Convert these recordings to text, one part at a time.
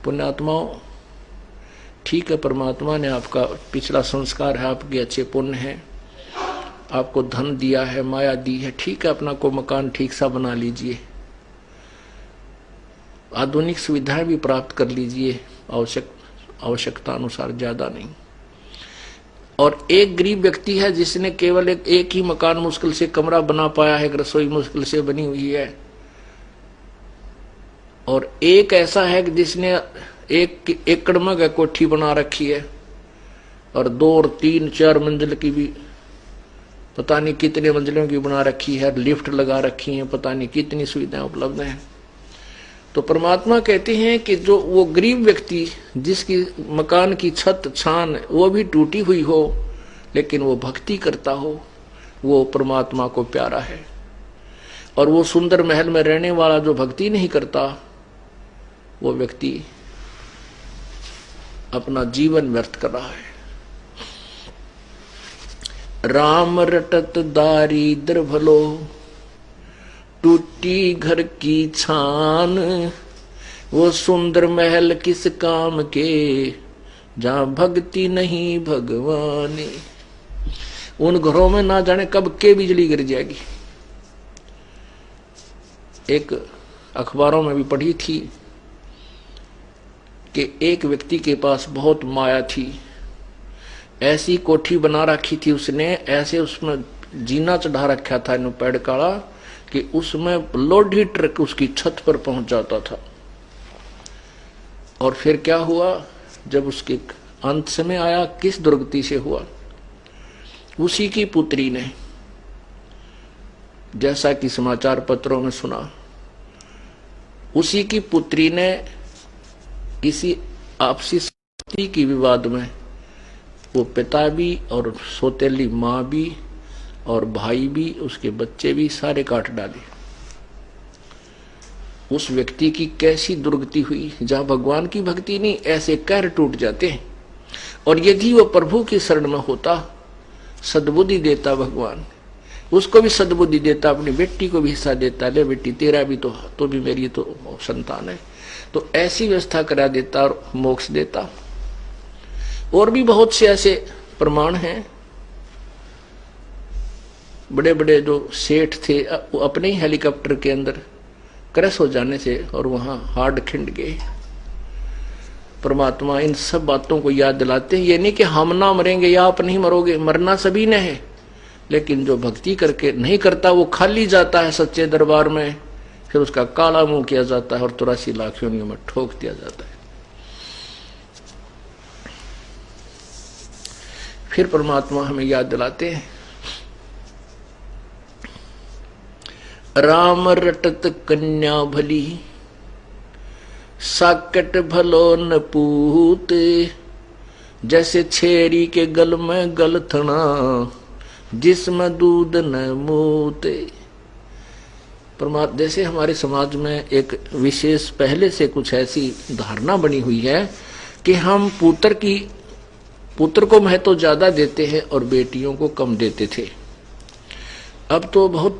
पुण्यात्माओं, ठीक है, परमात्मा ने आपका पिछला संस्कार है, आपके अच्छे पुण्य है, आपको धन दिया है, माया दी है, ठीक है, अपना को मकान ठीक सा बना लीजिए, आधुनिक सुविधाएं भी प्राप्त कर लीजिए, आवश्यकता अनुसार, ज्यादा नहीं। और एक गरीब व्यक्ति है जिसने केवल एक ही मकान मुश्किल से कमरा बना पाया है, रसोई मुश्किल से बनी हुई है, और एक ऐसा है कि जिसने 1 एकड़ में कोठी बना रखी है और 2 और 3, 4 मंजिल की भी, पता नहीं कितने मंजिलों की बना रखी है, लिफ्ट लगा रखी है, पता नहीं कितनी सुविधाएं उपलब्ध हैं। तो परमात्मा कहते हैं कि जो वो गरीब व्यक्ति जिसकी मकान की छत छान वो भी टूटी हुई हो, लेकिन वो भक्ति करता हो, वो परमात्मा को प्यारा है। और वो सुंदर महल में रहने वाला जो भक्ति नहीं करता, वो व्यक्ति अपना जीवन व्यर्थ कर रहा है। राम रटत दारिद्र भलो, टूटी घर की छान, वो सुंदर महल किस काम के, जहां भक्ति नहीं भगवानी। उन घरों में ना जाने कब के बिजली गिर जाएगी। एक अखबारों में भी पढ़ी थी कि एक व्यक्ति के पास बहुत माया थी, ऐसी कोठी बना रखी थी उसने, ऐसे उसमें जीना चढ़ा रखा था इन पेड़ काड़ा कि उसमें लोडी ट्रक उसकी छत पर पहुंच जाता था। और फिर क्या हुआ, जब उसके अंत समय आया, किस दुर्गति से हुआ, उसी की पुत्री ने, जैसा कि समाचार पत्रों में सुना, उसी की पुत्री ने किसी आपसी संपत्ति की विवाद में वो पिता भी और सौतेली माँ भी और भाई भी, उसके बच्चे भी सारे काट डाले। उस व्यक्ति की कैसी दुर्गति हुई। जहां भगवान की भक्ति नहीं, ऐसे कहर टूट जाते हैं। और यदि वो प्रभु की शरण में होता, सद्बुद्धि देता भगवान, उसको भी सद्बुद्धि देता, अपनी बेटी को भी हिस्सा देता, ले बेटी तेरा भी तो भी मेरी तो संतान है, तो ऐसी व्यवस्था करा देता और मोक्ष देता। और भी बहुत से ऐसे प्रमाण हैं। बड़े बड़े जो सेठ थे, वो अपने ही हेलीकॉप्टर के अंदर क्रैश हो जाने से और वहां हार्ड खिंड गए। परमात्मा इन सब बातों को याद दिलाते हैं। ये नहीं कि हम ना मरेंगे या आप नहीं मरोगे, मरना सभी ने है, लेकिन जो भक्ति करके नहीं करता वो खाली जाता है सच्चे दरबार में, फिर उसका काला मुंह किया जाता है और 83 लाख योनियों में ठोक दिया जाता है। फिर परमात्मा हमें याद दिलाते हैं, राम रटत कन्या भली, साकट भलो न पूत, जैसे छेरी के गल में गलथना, जिसमें दूध न मूते। परमात्मा, जैसे हमारे समाज में एक विशेष पहले से कुछ ऐसी धारणा बनी हुई है कि हम पुत्र को महत्व ज्यादा देते हैं और बेटियों को कम देते थे। अब तो बहुत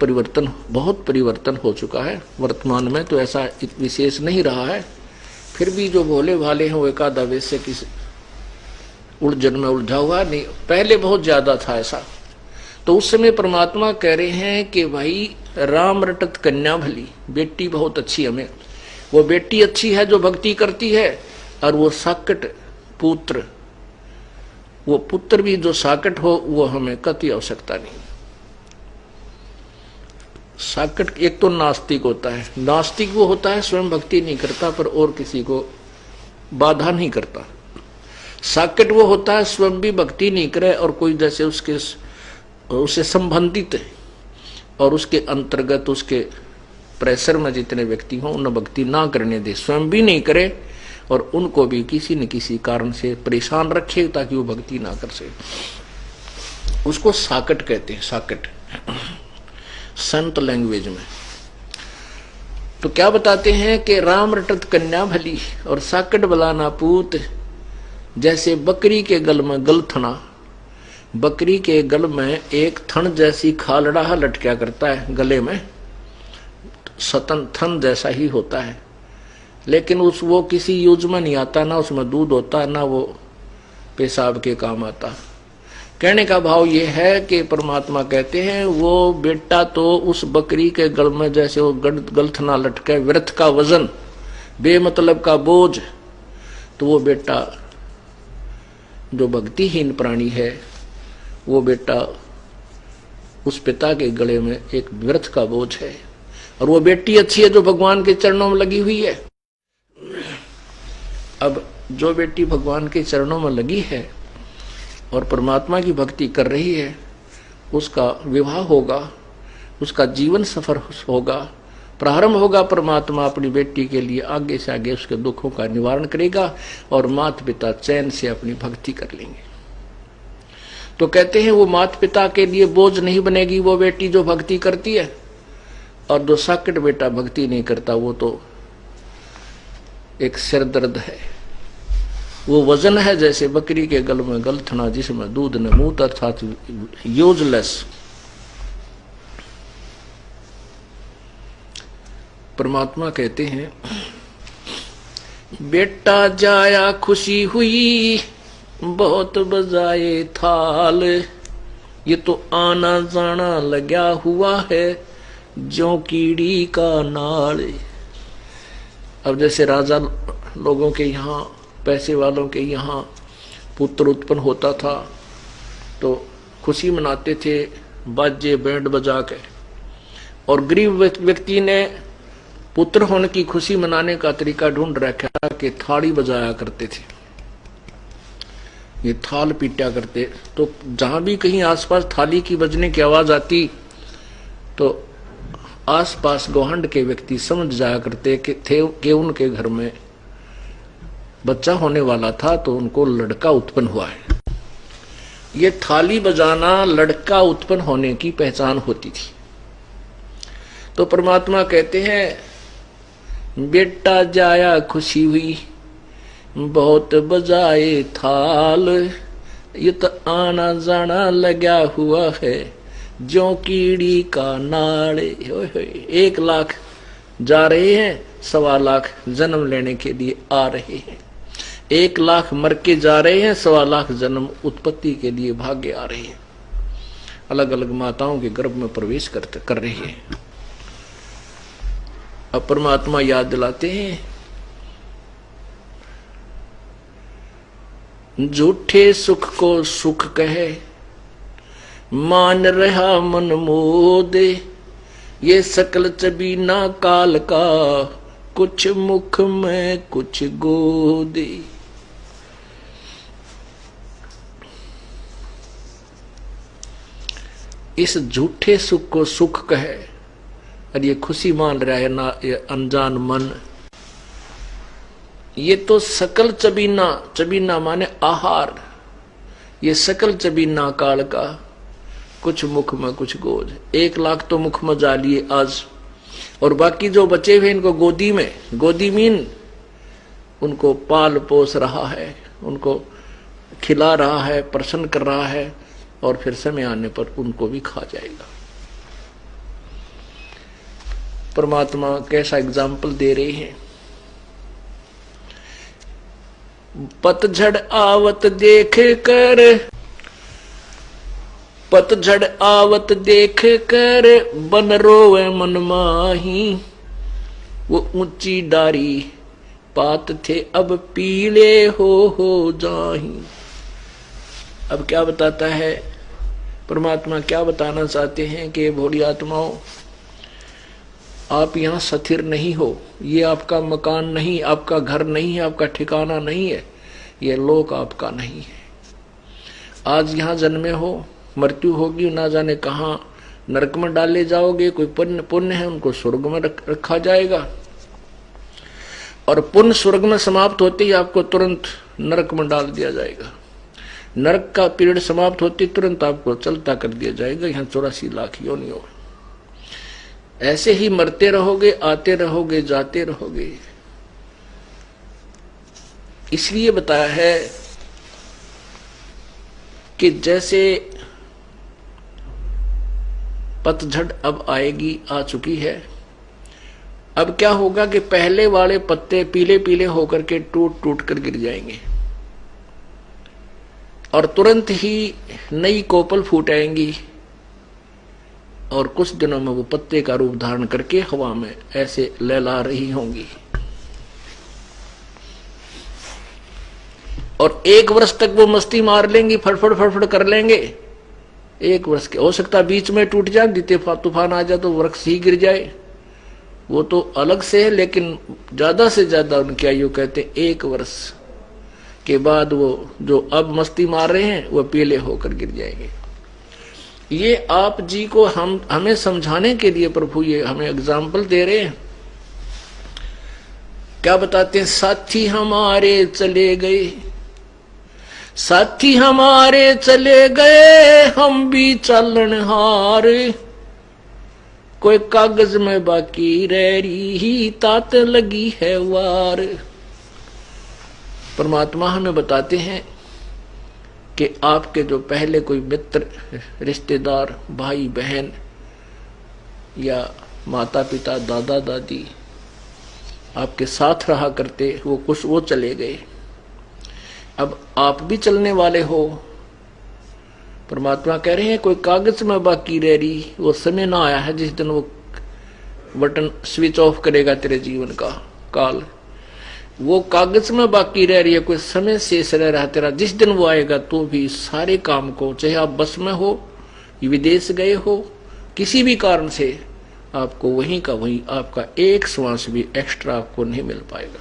परिवर्तन हो चुका है। वर्तमान में तो ऐसा विशेष नहीं रहा है। फिर भी जो भोले भाले हैं वो एकाध वैसे किसी उलझन में उलझा हुआ नहीं, पहले बहुत ज्यादा था ऐसा। तो उस समय परमात्मा कह रहे हैं कि भाई राम रटत कन्या भली, बेटी बहुत अच्छी हमें, वो बेटी अच्छी है जो भक्ति करती है, और वो साकट पुत्र, वो पुत्र भी जो साकट हो वो हमें कति आवश्यकता नहीं। साकट एक तो नास्तिक होता है, नास्तिक वो होता है स्वयं भक्ति नहीं करता पर और किसी को बाधा नहीं करता। साकट वो होता है स्वयं भी भक्ति नहीं करे और कोई जैसे उससे संबंधित और उसके अंतर्गत उसके प्रेशर में जितने व्यक्ति हों उन्हें भक्ति ना करने दे, स्वयं भी नहीं करे और उनको भी किसी न किसी कारण से परेशान रखे ताकि वो भक्ति ना कर सके। उसको साकट कहते हैं, साकट संत लैंग्वेज में। तो क्या बताते हैं कि राम रटत कन्या भली और साकट बलाना पूत, जैसे बकरी के गल में गलथना, बकरी के गल में एक थन जैसी खालड़ा लटका करता है गले में, सतन थन जैसा ही होता है, लेकिन वो किसी यूज में नहीं आता, ना उसमें दूध होता, ना वो पेशाब के काम आता। कहने का भाव ये है कि परमात्मा कहते हैं वो बेटा तो उस बकरी के गल में जैसे वो गलथना लटके, व्यर्थ का वजन, बेमतलब का बोझ, तो वो बेटा जो भक्तिहीन प्राणी है, वो बेटा उस पिता के गले में एक व्यर्थ का बोझ है। और वो बेटी अच्छी है जो भगवान के चरणों में लगी हुई है। अब जो बेटी भगवान के चरणों में लगी है और परमात्मा की भक्ति कर रही है, उसका विवाह होगा, उसका जीवन सफर होगा, प्रारंभ होगा। परमात्मा अपनी बेटी के लिए आगे से आगे उसके दुखों का निवारण करेगा और माता पिता चैन से अपनी भक्ति कर लेंगे। तो कहते हैं वो माता पिता के लिए बोझ नहीं बनेगी वो बेटी जो भक्ति करती है, और जो साकिट बेटा भक्ति नहीं करता वो तो एक सिर दर्द है। वो वजन है जैसे बकरी के गल में गलथना जिसमें दूध न मूत, अर्थात यूजलेस। परमात्मा कहते हैं बेटा जाया खुशी हुई बहुत बजाए थाल, ये तो आना जाना लगा हुआ है ज्यों कीड़ी का नाल। अब जैसे राजा लोगों के यहाँ, पैसे वालों के यहाँ पुत्र उत्पन्न होता था तो खुशी मनाते थे बाजे बैंड बजा के, और गरीब व्यक्ति ने पुत्र होने की खुशी मनाने का तरीका ढूंढ रखा कि थाली बजाया करते थे, ये थाल पीटा करते। तो जहां भी कहीं आसपास थाली की बजने की आवाज आती तो आसपास गोहंड के व्यक्ति समझ जाया करते कि उनके घर में बच्चा होने वाला था, तो उनको लड़का उत्पन्न हुआ है। ये थाली बजाना लड़का उत्पन्न होने की पहचान होती थी। तो परमात्मा कहते हैं बेटा जाया खुशी हुई बहुत बजाए थाल, ये तो आना जाना लगा हुआ है ज्यों कीड़ी का नाड़े। 1 लाख जा रहे हैं, 1.25 लाख जन्म लेने के लिए आ रहे हैं। 1 लाख मर के जा रहे हैं, 1.25 लाख जन्म उत्पत्ति के लिए भागे आ रहे हैं। अलग अलग माताओं के गर्भ में प्रवेश कर रहे हैं। अब परमात्मा याद दिलाते हैं झूठे सुख को सुख कहे मान रहा मन मोदे, ये सकल चबीना काल का कुछ मुख में कुछ गोदे। इस झूठे सुख को सुख कहे और ये खुशी मान रहा है ना ये अनजान मन। ये तो सकल चबीना, चबीना माने आहार, ये सकल चबीना काल का कुछ मुख में कुछ गोद। 1 लाख तो मुख में जा लिए आज, और बाकी जो बचे हुए इनको गोदी में, गोदी मीन उनको पाल पोस रहा है, उनको खिला रहा है, प्रसन्न कर रहा है, और फिर समय आने पर उनको भी खा जाएगा। परमात्मा कैसा एग्जाम्पल दे रहे हैं। पतझड़ आवत देख कर, पतझड़ आवत देख कर बन रोवे मन माही, वो ऊंची डारी पात थे अब पीले हो जाही। अब क्या बताता है परमात्मा, क्या बताना चाहते हैं कि भोली आत्माओं, आप यहाँ स्थिर नहीं हो, ये आपका मकान नहीं, आपका घर नहीं है, आपका ठिकाना नहीं है, ये लोक आपका नहीं है। आज यहाँ जन्मे हो, मृत्यु होगी, ना जाने कहाँ नरक में डाले जाओगे। कोई पुण्य है उनको स्वर्ग में रखा जाएगा, और पुण्य स्वर्ग में समाप्त होते ही आपको तुरंत नरक में डाल दिया जाएगा। नरक का पीरियड समाप्त होते तुरंत आपको चलता कर दिया जाएगा। यहाँ 84 लाख योनियों ऐसे ही मरते रहोगे, आते रहोगे, जाते रहोगे। इसलिए बताया है कि जैसे पतझड़ अब आएगी, आ चुकी है, अब क्या होगा कि पहले वाले पत्ते पीले पीले होकर के टूट टूट कर गिर जाएंगे और तुरंत ही नई कोपल फूट आएंगी और कुछ दिनों में वो पत्ते का रूप धारण करके हवा में ऐसे लहला रही होंगी। और 1 वर्ष तक वो मस्ती मार लेंगी, फड़फड़ फड़फड़ कर लेंगे। 1 वर्ष के हो सकता बीच में टूट जाए, तूफान आ जाए तो वृक्ष ही गिर जाए, वो तो अलग से है। लेकिन ज्यादा से ज्यादा उनकी आयु कहते 1 वर्ष के बाद वो जो अब मस्ती मार रहे हैं वो पीले होकर गिर जाएंगे। ये आप जी को हमें समझाने के लिए प्रभु ये हमें एग्जाम्पल दे रहे हैं। क्या बताते हैं? साथी हमारे चले गए, साथी हमारे चले गए, हम भी चलनहार, कोई कागज में बाकी रह रही, तात लगी है वार। परमात्मा हमें बताते हैं कि आपके जो पहले कोई मित्र, रिश्तेदार, भाई बहन या माता पिता, दादा दादी आपके साथ रहा करते, वो चले गए। अब आप भी चलने वाले हो। परमात्मा कह रहे हैं कोई कागज में बाकी रह रही, वो समय ना आया है जिस दिन वो बटन स्विच ऑफ करेगा तेरे जीवन का काल। वो कागज में बाकी रह रही है, कोई समय शेष रह रहा तेरा। जिस दिन वो आएगा तो भी सारे काम को, चाहे आप बस में हो, विदेश गए हो, किसी भी कारण से आपको वहीं का वहीं, आपका एक श्वास भी एक्स्ट्रा आपको नहीं मिल पाएगा।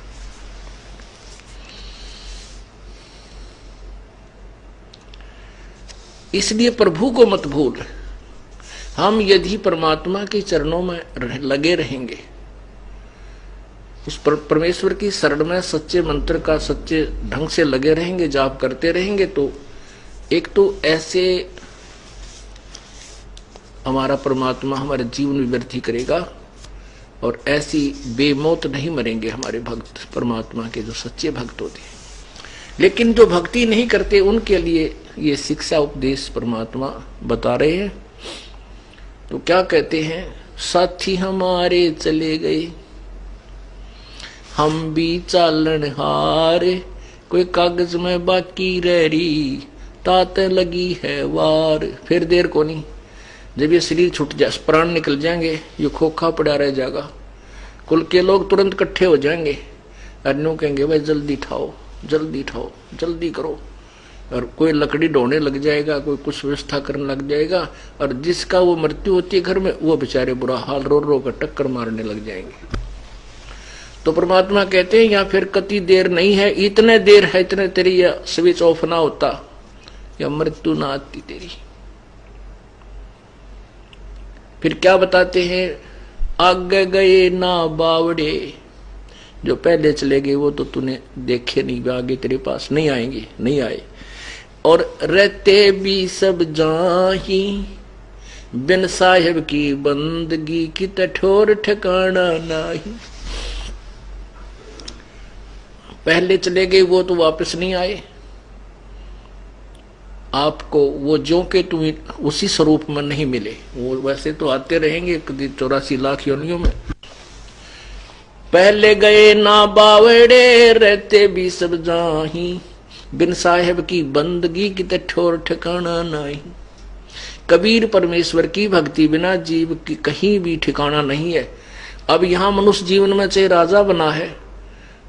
इसलिए प्रभु को मत भूल। हम यदि परमात्मा के चरणों में लगे रहेंगे, उस परमेश्वर की शरण में सच्चे मंत्र का सच्चे ढंग से लगे रहेंगे, जाप करते रहेंगे, तो एक तो ऐसे हमारा परमात्मा हमारे जीवन में वृद्धि करेगा और ऐसी बेमौत नहीं मरेंगे हमारे भक्त, परमात्मा के जो सच्चे भक्त होते हैं। लेकिन जो भक्ति नहीं करते उनके लिए ये शिक्षा उपदेश परमात्मा बता रहे हैं। तो क्या कहते हैं? साथी हमारे चले गए, हम भी चालनहार, कोई कागज में बाकी रह रही, तात लगी है वार। फिर देर को नहीं, जब ये शरीर छूट जाए, प्राण निकल जाएंगे, ये खोखा पड़ा रह जाएगा। कुल के लोग तुरंत इकट्ठे हो जाएंगे, अन्यों कहेंगे भाई जल्दी ठाओ, जल्दी ठाओ, जल्दी करो। और कोई लकड़ी ढोने लग जाएगा, कोई कुछ व्यवस्था करने लग जाएगा, और जिसका वो मृत्यु होती है घर में, वो बेचारे बुरा हाल रो रो कर टक्कर मारने लग जाएंगे। तो परमात्मा कहते हैं या फिर कति देर नहीं है, इतने देर है, इतने तेरी या स्विच ऑफ ना होता या मृत्यु ना आती तेरी। फिर क्या बताते हैं? आगे गए ना बावड़े, जो पहले चले गए वो तो तूने देखे नहीं, आगे तेरे पास नहीं आएंगे, नहीं आए। और रहते भी सब जाही, बिन साहिब की बंदगी की ठोर ठिकाना नहीं। पहले चले गए वो तो वापस नहीं आए, आपको वो जो के तुम उसी स्वरूप में नहीं मिले। वो वैसे तो आते रहेंगे 84 लाख योनियों में। पहले गए ना बावड़े, रहते भी सब जाही, बिन साहेब की बंदगी की ठोर ठिकाना नहीं। कबीर परमेश्वर की भक्ति बिना जीव की कहीं भी ठिकाना नहीं है। अब यहाँ मनुष्य जीवन में चाहे राजा बना है,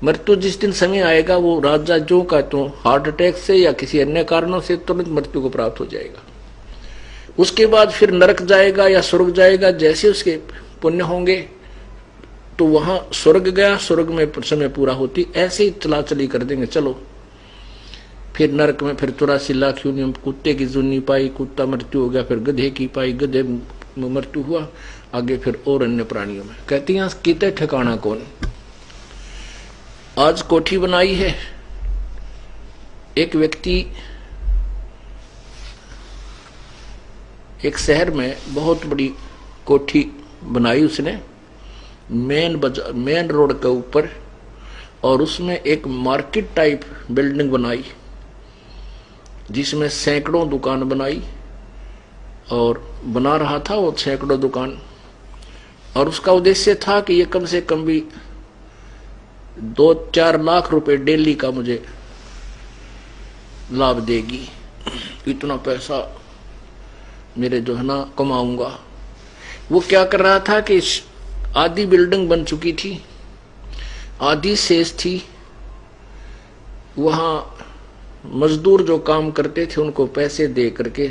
मृत्यु जिस दिन समय आएगा वो राजा जो का तो हार्ट अटैक से या किसी अन्य कारणों से तुरंत मृत्यु को प्राप्त हो जाएगा। उसके बाद फिर नरक जाएगा या स्वर्ग जाएगा, जैसे उसके पुण्य होंगे तो वहां स्वर्ग गया, स्वर्ग में समय पूरा होती, ऐसे ही चला चली कर देंगे। चलो फिर नरक में फिर 84 लाख योनियों, कुत्ते की जुनी पाई, कुत्ता मृत्यु हो गया, फिर गधे की पाई, गधे में मृत्यु हुआ, आगे फिर और अन्य प्राणियों में। कहती हैं कितने ठिकाना कौन। आज कोठी बनाई है, एक व्यक्ति एक शहर में बहुत बड़ी कोठी बनाई उसने, मेन रोड के ऊपर, और उसमें एक मार्केट टाइप बिल्डिंग बनाई जिसमें सैकड़ों दुकान बनाई, और बना रहा था वो सैकड़ों दुकान। और उसका उद्देश्य था कि ये कम से कम भी 2-4 लाख रुपए डेली का मुझे लाभ देगी, इतना पैसा मेरे जो है ना कमाऊंगा। वो क्या कर रहा था कि आधी बिल्डिंग बन चुकी थी, आधी शेष थी, वहां मजदूर जो काम करते थे उनको पैसे दे करके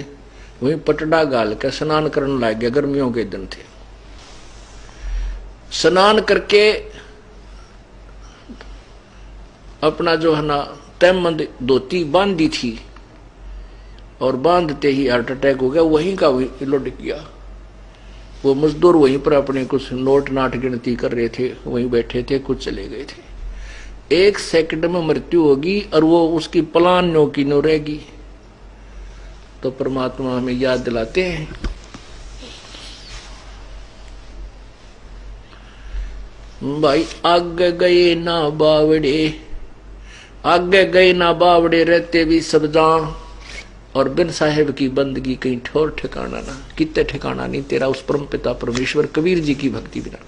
वहीं पटड़ा गाल कर स्नान करने लग गया। गर्मियों के दिन थे, स्नान करके अपना जो है ना तैमंद धोती बांधी थी और बांधते ही हार्ट अटैक हो गया, वहीं का वहीं लुढ़क गया। वो मजदूर वहीं पर अपने कुछ नोट नाट गिनती कर रहे थे, वहीं बैठे थे, कुछ चले गए थे। 1 सेकंड में मृत्यु होगी और वो उसकी पलान नो की नो रहेगी। तो परमात्मा हमें याद दिलाते हैं, भाई आगे गए ना बावड़े, आगे गए ना बावड़े रहते भी सब जान, और बिन साहेब की बंदगी कहीं ठोर ठिकाना ना, कितने ठिकाना नहीं तेरा उस परम पिता परमेश्वर कबीर जी की भक्ति बिना।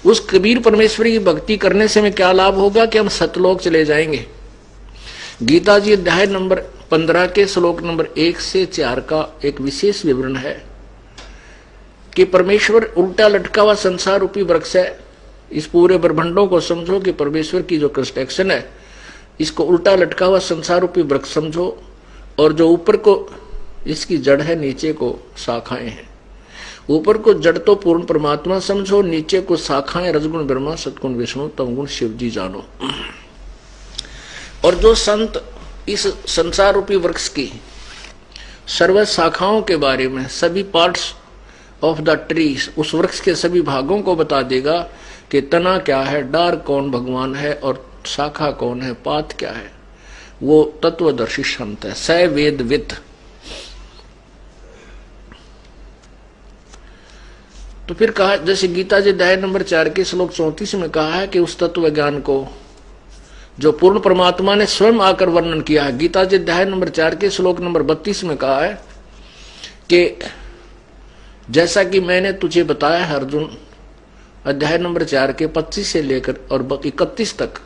उस कबीर परमेश्वर की भक्ति करने से हमें क्या लाभ होगा कि हम सतलोक चले जाएंगे। गीता जी अध्याय नंबर 15 के श्लोक नंबर 1 से 4 का एक विशेष विवरण है कि परमेश्वर उल्टा लटका हुआ संसार रूपी वृक्ष है। इस पूरे ब्रह्मांडों को समझो कि परमेश्वर की जो कंस्ट्रक्शन है, इसको उल्टा लटका हुआ संसार रूपी वृक्ष समझो, और जो ऊपर को इसकी जड़ है, नीचे को शाखाएं हैं। ऊपर को जड़ तो पूर्ण परमात्मा समझो, नीचे को शाखाएं रजगुण ब्रह्मा, सतगुण विष्णु, तमगुण शिव जी जानो। और जो संत इस संसार रूपी वृक्ष की सर्व शाखाओं के बारे में, सभी पार्ट्स ऑफ द ट्री, उस वृक्ष के सभी भागों को बता देगा कि तना क्या है, डार कौन भगवान है और शाखा कौन है, पात क्या है, वो तत्वदर्शी संत है, स वेद विद। तो फिर कहा, जैसे गीता जी अध्याय नंबर 4 के श्लोक 34 में कहा है कि उस तत्व ज्ञान को जो पूर्ण परमात्मा ने स्वयं आकर वर्णन किया है। गीता जी अध्याय नंबर 4 के श्लोक नंबर 32 में कहा है कि जैसा कि मैंने तुझे बताया है अर्जुन, अध्याय नंबर 4 के 25 से लेकर और 31 तक,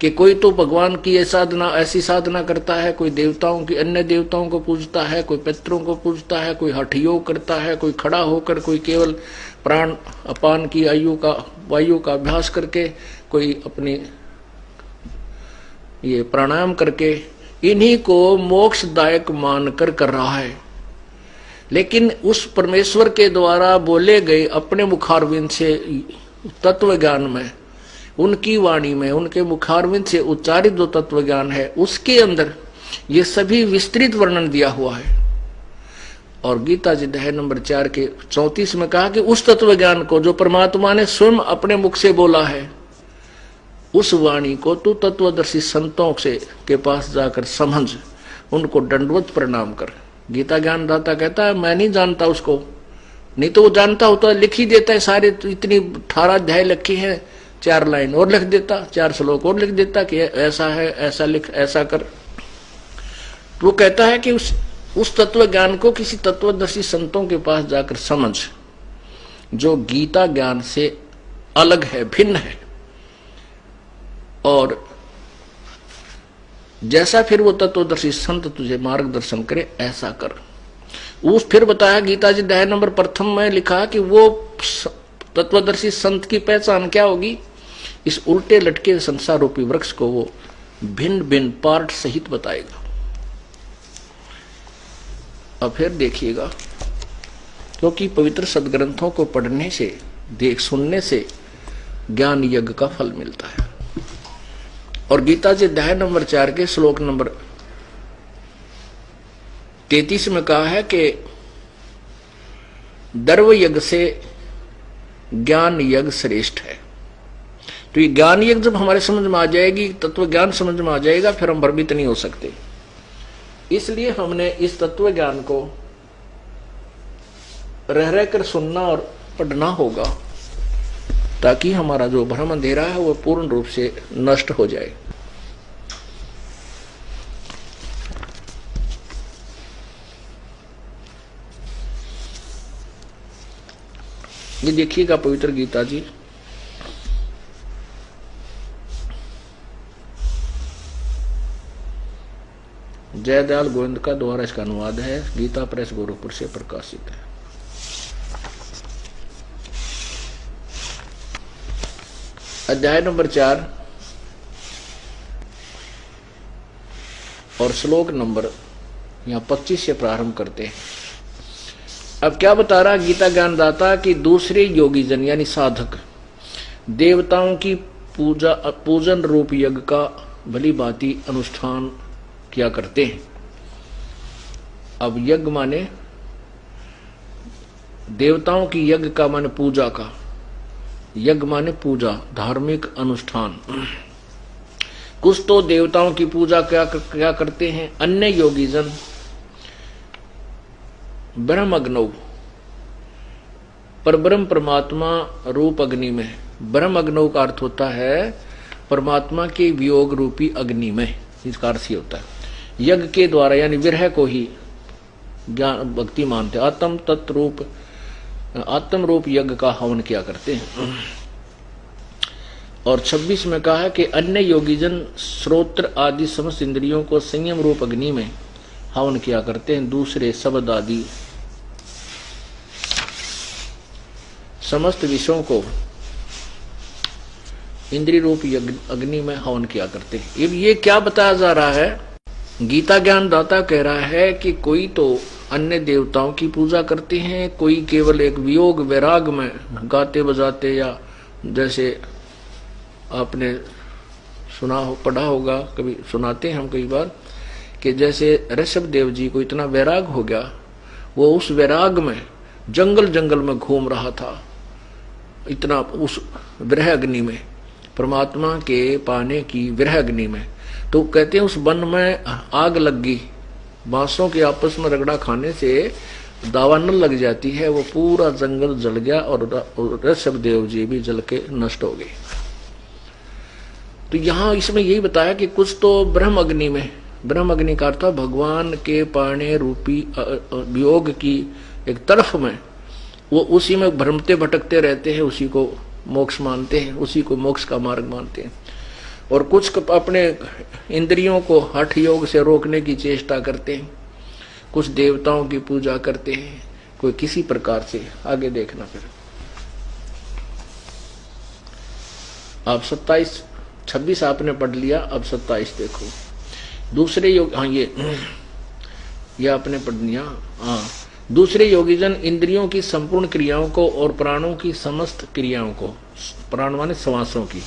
कि कोई तो भगवान की ऐसी साधना करता है, कोई देवताओं की अन्य देवताओं को पूजता है, कोई पितरों को पूजता है, कोई हठ योग करता है, कोई खड़ा होकर, कोई केवल प्राण अपान की वायु का अभ्यास करके, कोई अपनी ये प्राणायाम करके इन्हीं को मोक्षदायक मानकर कर रहा है। लेकिन उस परमेश्वर के द्वारा बोले गए अपने मुखारविंद से तत्व ज्ञान में, उनकी वाणी में, उनके मुखारविंद से उच्चारित जो तत्व ज्ञान है, उसके अंदर ये सभी विस्तृत वर्णन दिया हुआ है। और गीता जी अध्याय नंबर 4 के 34 में कहा कि उस तत्व ज्ञान को जो परमात्मा ने स्वयं अपने मुख से बोला है, उस वाणी को तू तत्वदर्शी संतों से के पास जाकर समझ, उनको दंडवत प्रणाम कर। गीता ज्ञान दाता कहता है मैं नहीं जानता उसको, नहीं तो वो जानता होता लिख ही देता है, सारे इतनी 18 अध्याय लिखे हैं, 4 लाइन और लिख देता, 4 श्लोक और लिख देता कि ऐसा है, ऐसा लिख, ऐसा कर। तो वो कहता है कि उस तत्व ज्ञान को किसी तत्वदर्शी संतों के पास जाकर समझ, जो गीता ज्ञान से अलग है, भिन्न है। और जैसा फिर वो तत्वदर्शी संत तुझे मार्गदर्शन करे ऐसा कर। उस फिर बताया गीता जी अध्याय नंबर 1 में लिखा कि वो तत्वदर्शी संत की पहचान क्या होगी, इस उल्टे लटके संसार रूपी वृक्ष को वो भिन्न भिन्न पार्ट सहित बताएगा। अब फिर देखिएगा, क्योंकि पवित्र सदग्रंथों को पढ़ने से, सुनने से ज्ञान यज्ञ का फल मिलता है। और गीता जी अध्याय नंबर 4 के श्लोक नंबर 33 में कहा है कि दर्व यज्ञ से ज्ञान यज्ञ श्रेष्ठ है। तो ये ज्ञान यज्ञ जब हमारे समझ में आ जाएगी, तत्व ज्ञान समझ में आ जाएगा, फिर हम भ्रमित नहीं हो सकते। इसलिए हमने इस तत्व ज्ञान को रह रहकर सुनना और पढ़ना होगा, ताकि हमारा जो भ्रम अंधेरा है वो पूर्ण रूप से नष्ट हो जाए। ये देखिएगा पवित्र गीता जी, जयदयाल गोविंद का द्वारा इसका अनुवाद है, गीता प्रेस गोरखपुर से प्रकाशित है। अध्याय नंबर 4 और श्लोक नंबर यहाँ 25 से प्रारंभ करते हैं। अब क्या बता रहा गीता ज्ञानदाता कि दूसरे योगी जन यानी साधक देवताओं की पूजन रूप यज्ञ का भली भांति अनुष्ठान किया करते हैं। अब यज्ञ माने देवताओं की यज्ञ का माने पूजा का, यज्ञ माने पूजा, धार्मिक अनुष्ठान। कुछ तो देवताओं की पूजा क्या करते हैं, अन्य योगी जन ब्रह्मग्नौ पर ब्रह्म परमात्मा रूप अग्नि में, ब्रह्मग्नौ का अर्थ होता है परमात्मा के वियोग रूपी अग्नि में, इसका अर्थ ही होता है यज्ञ के द्वारा यानी विरह को ही ज्ञान भक्ति मानते, आत्म रूप यज्ञ का हवन किया करते हैं। और 26 में कहा है कि अन्य योगीजन श्रोत्र आदि समस्त इंद्रियों को संयम रूप अग्नि में हवन किया करते हैं, दूसरे शब्द आदि समस्त विषयों को इंद्रिय रूप अग्नि में हवन किया करते हैं। अब ये क्या बताया जा रहा है, गीता ज्ञानदाता कह रहा है कि कोई तो अन्य देवताओं की पूजा करते हैं, कोई केवल एक वियोग वैराग में गाते बजाते, या जैसे आपने सुना हो पढ़ा होगा, कभी सुनाते हैं हम कई बार कि जैसे ऋषभ देव जी को इतना वैराग हो गया, वो उस वैराग में जंगल में घूम रहा था, इतना उस विरह अग्नि में, परमात्मा के पाने की विरह अग्नि में। तो कहते हैं उस वन में आग लग गई, बांसों के आपस में रगड़ा खाने से दावा न लग जाती है, वो पूरा जंगल जल गया और ऋषभ देव जी भी जल के नष्ट हो गए। तो यहाँ इसमें यही बताया कि कुछ तो ब्रह्म अग्नि में, ब्रह्म अग्नि का अर्थ भगवान के पाने रूपी वियोग की एक तरफ में, वो उसी में भ्रमते भटकते रहते हैं, उसी को मोक्ष मानते हैं, उसी को मोक्ष का मार्ग मानते हैं। और कुछ अपने इंद्रियों को हठ योग से रोकने की चेष्टा करते हैं, कुछ देवताओं की पूजा करते हैं, कोई किसी प्रकार से। आगे देखना फिर आप 26 आपने पढ़ लिया, अब 27 देखो। दूसरे योग, हाँ ये आपने पढ़ लिया। हाँ, दूसरे योगीजन इंद्रियों की संपूर्ण क्रियाओं को और प्राणों की समस्त क्रियाओं को, प्राण माने श्वासों की,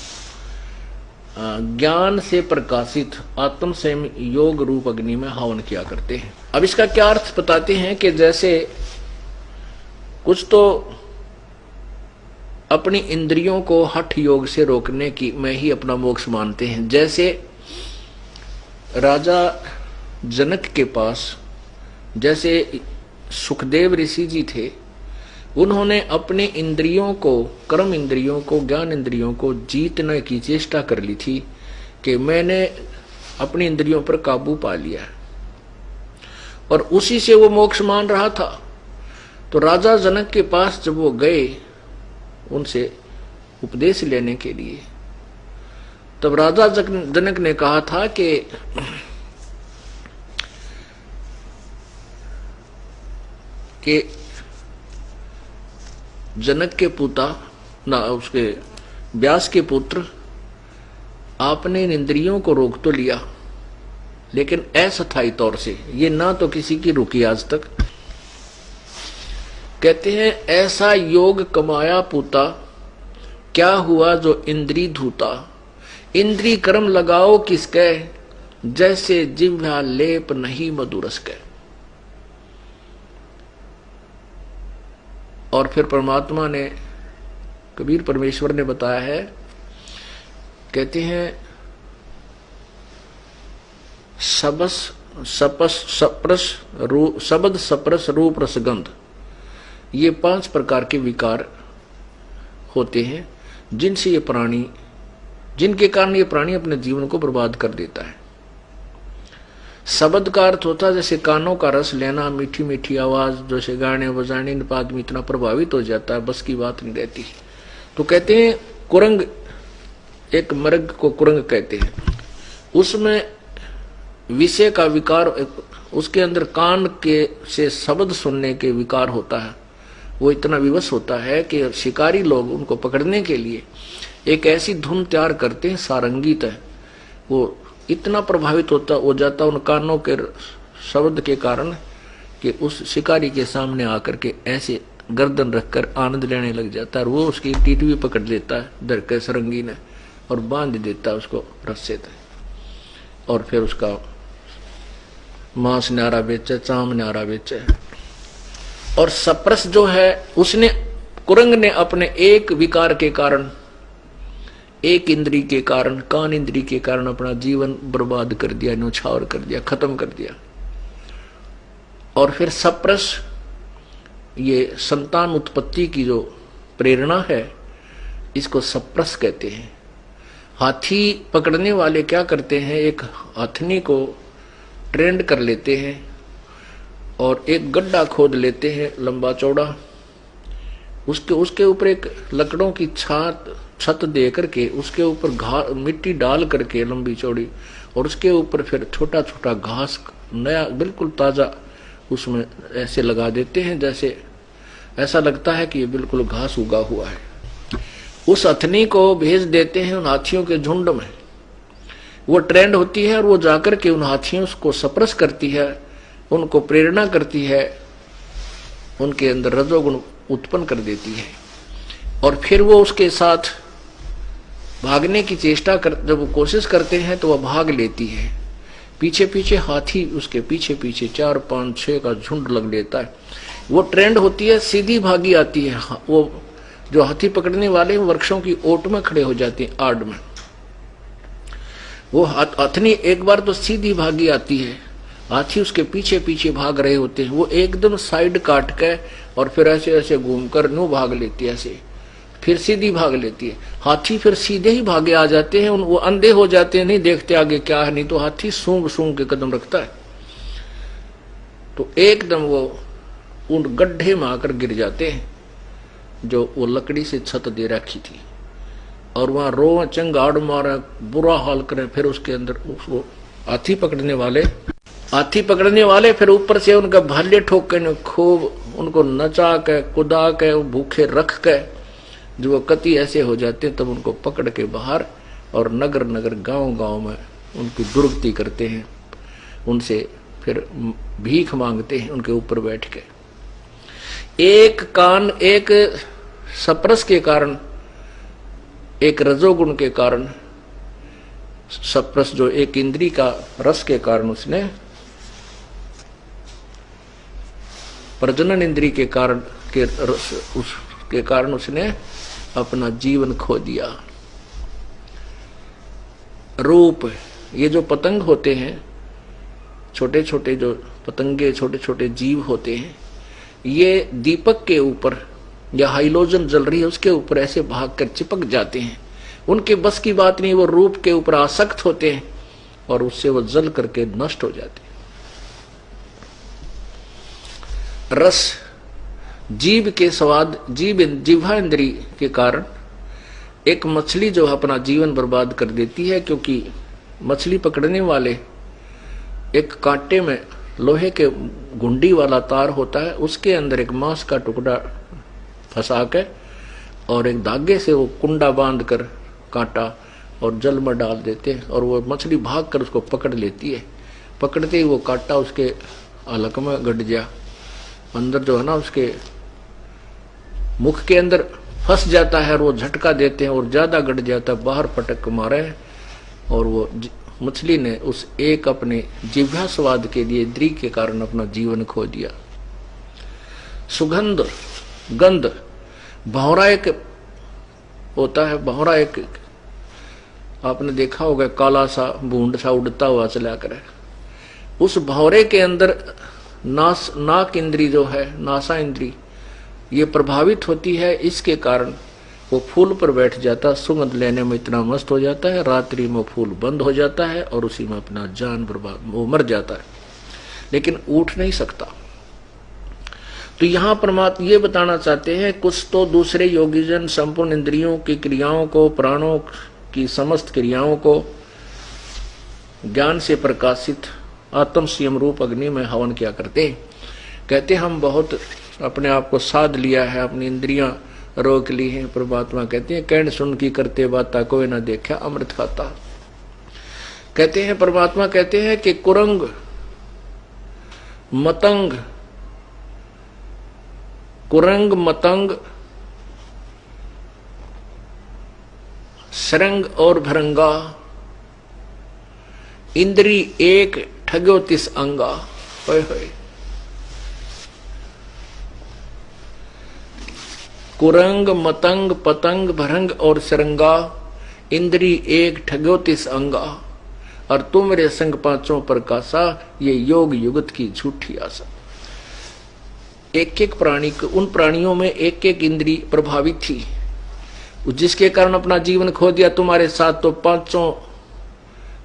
ज्ञान से प्रकाशित आत्म संयम योग रूप अग्नि में हवन किया करते हैं। अब इसका क्या अर्थ बताते हैं कि जैसे कुछ तो अपनी इंद्रियों को हठ योग से रोकने की में ही अपना मोक्ष मानते हैं। जैसे राजा जनक के पास जैसे सुखदेव ऋषि जी थे, उन्होंने अपने इंद्रियों को, कर्म इंद्रियों को, ज्ञान इंद्रियों को जीतने की चेष्टा कर ली थी कि मैंने अपनी इंद्रियों पर काबू पा लिया, और उसी से वो मोक्ष मान रहा था। तो राजा जनक के पास जब वो गए उनसे उपदेश लेने के लिए, तब राजा जनक ने कहा था कि जनक के पुता ना, उसके व्यास के पुत्र, आपने इन इंद्रियों को रोक तो लिया लेकिन अस्थायी तौर से, ये ना तो किसी की रुकी आज तक। कहते हैं ऐसा योग कमाया पूता, क्या हुआ जो इंद्री धूता। इंद्री कर्म लगाओ किसके, जैसे जिह्वा लेप नहीं मधुरस के। और फिर परमात्मा ने, कबीर परमेश्वर ने बताया है, कहते हैं शब्द सप्रस रूप रसगंध, ये 5 प्रकार के विकार होते हैं जिनसे ये प्राणी, जिनके कारण ये प्राणी अपने जीवन को बर्बाद कर देता है। शब्द का अर्थ होता है जैसे कानों का रस लेना, मीठी मीठी आवाज, जैसे गाने बजाने इन पर आदमी इतना प्रभावित हो जाता है, बस की बात नहीं रहती। तो कहते हैं कुरंग, एक मृग को कुरंग कहते हैं, उसमें विषय का विकार, उसके अंदर कान के से शब्द सुनने के विकार होता है। वो इतना विवश होता है कि शिकारी लोग उनको पकड़ने के लिए एक ऐसी धुन तैयार करते हैं, सारंगीत है, वो इतना प्रभावित होता हो जाता उन कानों के शब्द के कारण कि उस शिकारी के सामने आकर के ऐसे गर्दन रखकर आनंद लेने लग जाता है। और वो उसकी टीट भी पकड़ लेता है डर के सरंगी ने और बांध देता है उसको रस्से से, और फिर उसका मांस न्यारा बेचे, चाम न्यारा बेचे। और सप्रस जो है उसने, कुरंग ने अपने एक विकार के कारण, एक इंद्री के कारण, कान इंद्री के कारण अपना जीवन बर्बाद कर दिया, न्यौछावर कर दिया, खत्म कर दिया। और फिर सप्रस, ये संतान उत्पत्ति की जो प्रेरणा है, इसको सप्रस कहते हैं। हाथी पकड़ने वाले क्या करते हैं, एक हथनी को ट्रेंड कर लेते हैं और एक गड्ढा खोद लेते हैं लंबा चौड़ा, उसके ऊपर एक लकड़ों की छत दे करके उसके ऊपर मिट्टी डाल करके लंबी चौड़ी, और उसके ऊपर फिर छोटा छोटा घास नया बिल्कुल ताजा उसमें ऐसे लगा देते हैं, जैसे ऐसा लगता है कि ये बिल्कुल घास उगा हुआ है। उस हथनी को भेज देते हैं उन हाथियों के झुंड में, वो ट्रेंड होती है और वो जाकर के उन हाथियों को सप्रस करती है, उनको प्रेरणा करती है, उनके अंदर रजोगुण उत्पन्न कर देती है। और फिर वो उसके साथ भागने की चेष्टा कर, जब वो कोशिश करते हैं तो वह भाग लेती है। पीछे पीछे हाथी उसके पीछे पीछे 4, 5, 6 का झुंड लग लेता है। वो ट्रेंड होती है, सीधी भागी आती है। वो जो हाथी पकड़ने वाले वृक्षों की ओट में खड़े हो जाते हैं, आड़ में। वो हथनी एक बार तो सीधी भागी आती है, हाथी उसके पीछे पीछे भाग रहे होते हैं, वो एकदम साइड काट के और फिर ऐसे ऐसे घूमकर न्यू भाग लेती है, ऐसे फिर सीधी भाग लेती है। हाथी फिर सीधे ही भागे आ जाते हैं, वो अंधे हो जाते हैं, नहीं देखते आगे क्या है, नहीं तो हाथी सूंघ सूंघ के कदम रखता है, तो एकदम वो उन गड्ढे में आकर गिर जाते हैं जो वो लकड़ी से छत दे रखी थी, और वहां रो चंगाड़ मारे, बुरा हाल करें। फिर उसके अंदर उसको हाथी पकड़ने वाले फिर ऊपर से उनका भाले ठोक के खूब उनको नचा के कुदा के भूखे रख के, जो वो कति ऐसे हो जाते तब उनको पकड़ के बाहर और नगर नगर गांव गांव में उनकी दुर्गति करते हैं, उनसे फिर भीख मांगते हैं उनके ऊपर बैठ के। एक सप्रस के कारण, एक रजोगुण के कारण, सप्रस जो एक इंद्री का रस के कारण, उसने प्रजनन इंद्री के कारण उसके कारण उसने अपना जीवन खो दिया। रूप, ये जो पतंग होते हैं, छोटे छोटे जो पतंगे, छोटे छोटे जीव होते हैं, ये दीपक के ऊपर या हाइलोजन जल रही है उसके ऊपर ऐसे भागकर चिपक जाते हैं, उनके बस की बात नहीं, वो रूप के ऊपर आसक्त होते हैं और उससे वो जल करके नष्ट हो जाते हैं। रस, जीव के स्वाद, जिह्वा इंद्री के कारण एक मछली जो अपना जीवन बर्बाद कर देती है, क्योंकि मछली पकड़ने वाले एक कांटे में लोहे के गुंडी वाला तार होता है, उसके अंदर एक मांस का टुकड़ा फंसा के और एक धागे से वो कुंडा बांध कर कांटा और जल में डाल देते हैं, और वो मछली भाग कर उसको पकड़ लेती है। पकड़ते ही वो कांटा उसके हलक में गड़ गया, अंदर जो है ना उसके मुख के अंदर फंस जाता है, और वो झटका देते हैं और ज्यादा गड़ जाता है, बाहर पटक मारे, और वो मछली ने उस एक अपने जिह्वा स्वाद के लिए इंद्री के कारण अपना जीवन खो दिया। सुगंध, गंध, भौरा एक होता है, भौरा एक आपने देखा होगा, काला सा बूंद सा उड़ता हुआ चला करे। उस भौरे के अंदर नाक इंद्री जो है, नासा इंद्री, ये प्रभावित होती है इसके कारण वो फूल पर बैठ जाता, सुगंध लेने में इतना मस्त हो जाता है, रात्रि में फूल बंद हो जाता है और उसी में अपना जान बर्बाद, वो मर जाता है, लेकिन उठ नहीं सकता। तो यहां परमात्मा ये बताना चाहते हैं, कुछ तो दूसरे योगीजन संपूर्ण इंद्रियों की क्रियाओं को, प्राणों की समस्त क्रियाओं को ज्ञान से प्रकाशित आत्म संयम रूप अग्नि में हवन किया करते हैं। कहते हम बहुत अपने आप को साध लिया है, अपनी इंद्रियां रोक ली है। परमात्मा कहते हैं, कहन सुन की करते बाता कोई ना देखा अमृत खाता। कहते हैं परमात्मा कहते हैं कि कुरंग मतंग, कुरंग मतंग सरंग और भरंगा, इंद्री एक ठग्यो तिस अंगा। होय होय। कुरंग मतंग पतंग भरंग और सरंगा, इंद्री एक ठग्यो तिस अंगा, और तुम मेरे संग पांचों प्रकाशा, ये योग युगत की झूठी आशा। एक एक प्राणी को, उन प्राणियों में एक एक इंद्री प्रभावित थी, जिसके कारण अपना जीवन खो दिया। तुम्हारे साथ तो पांचों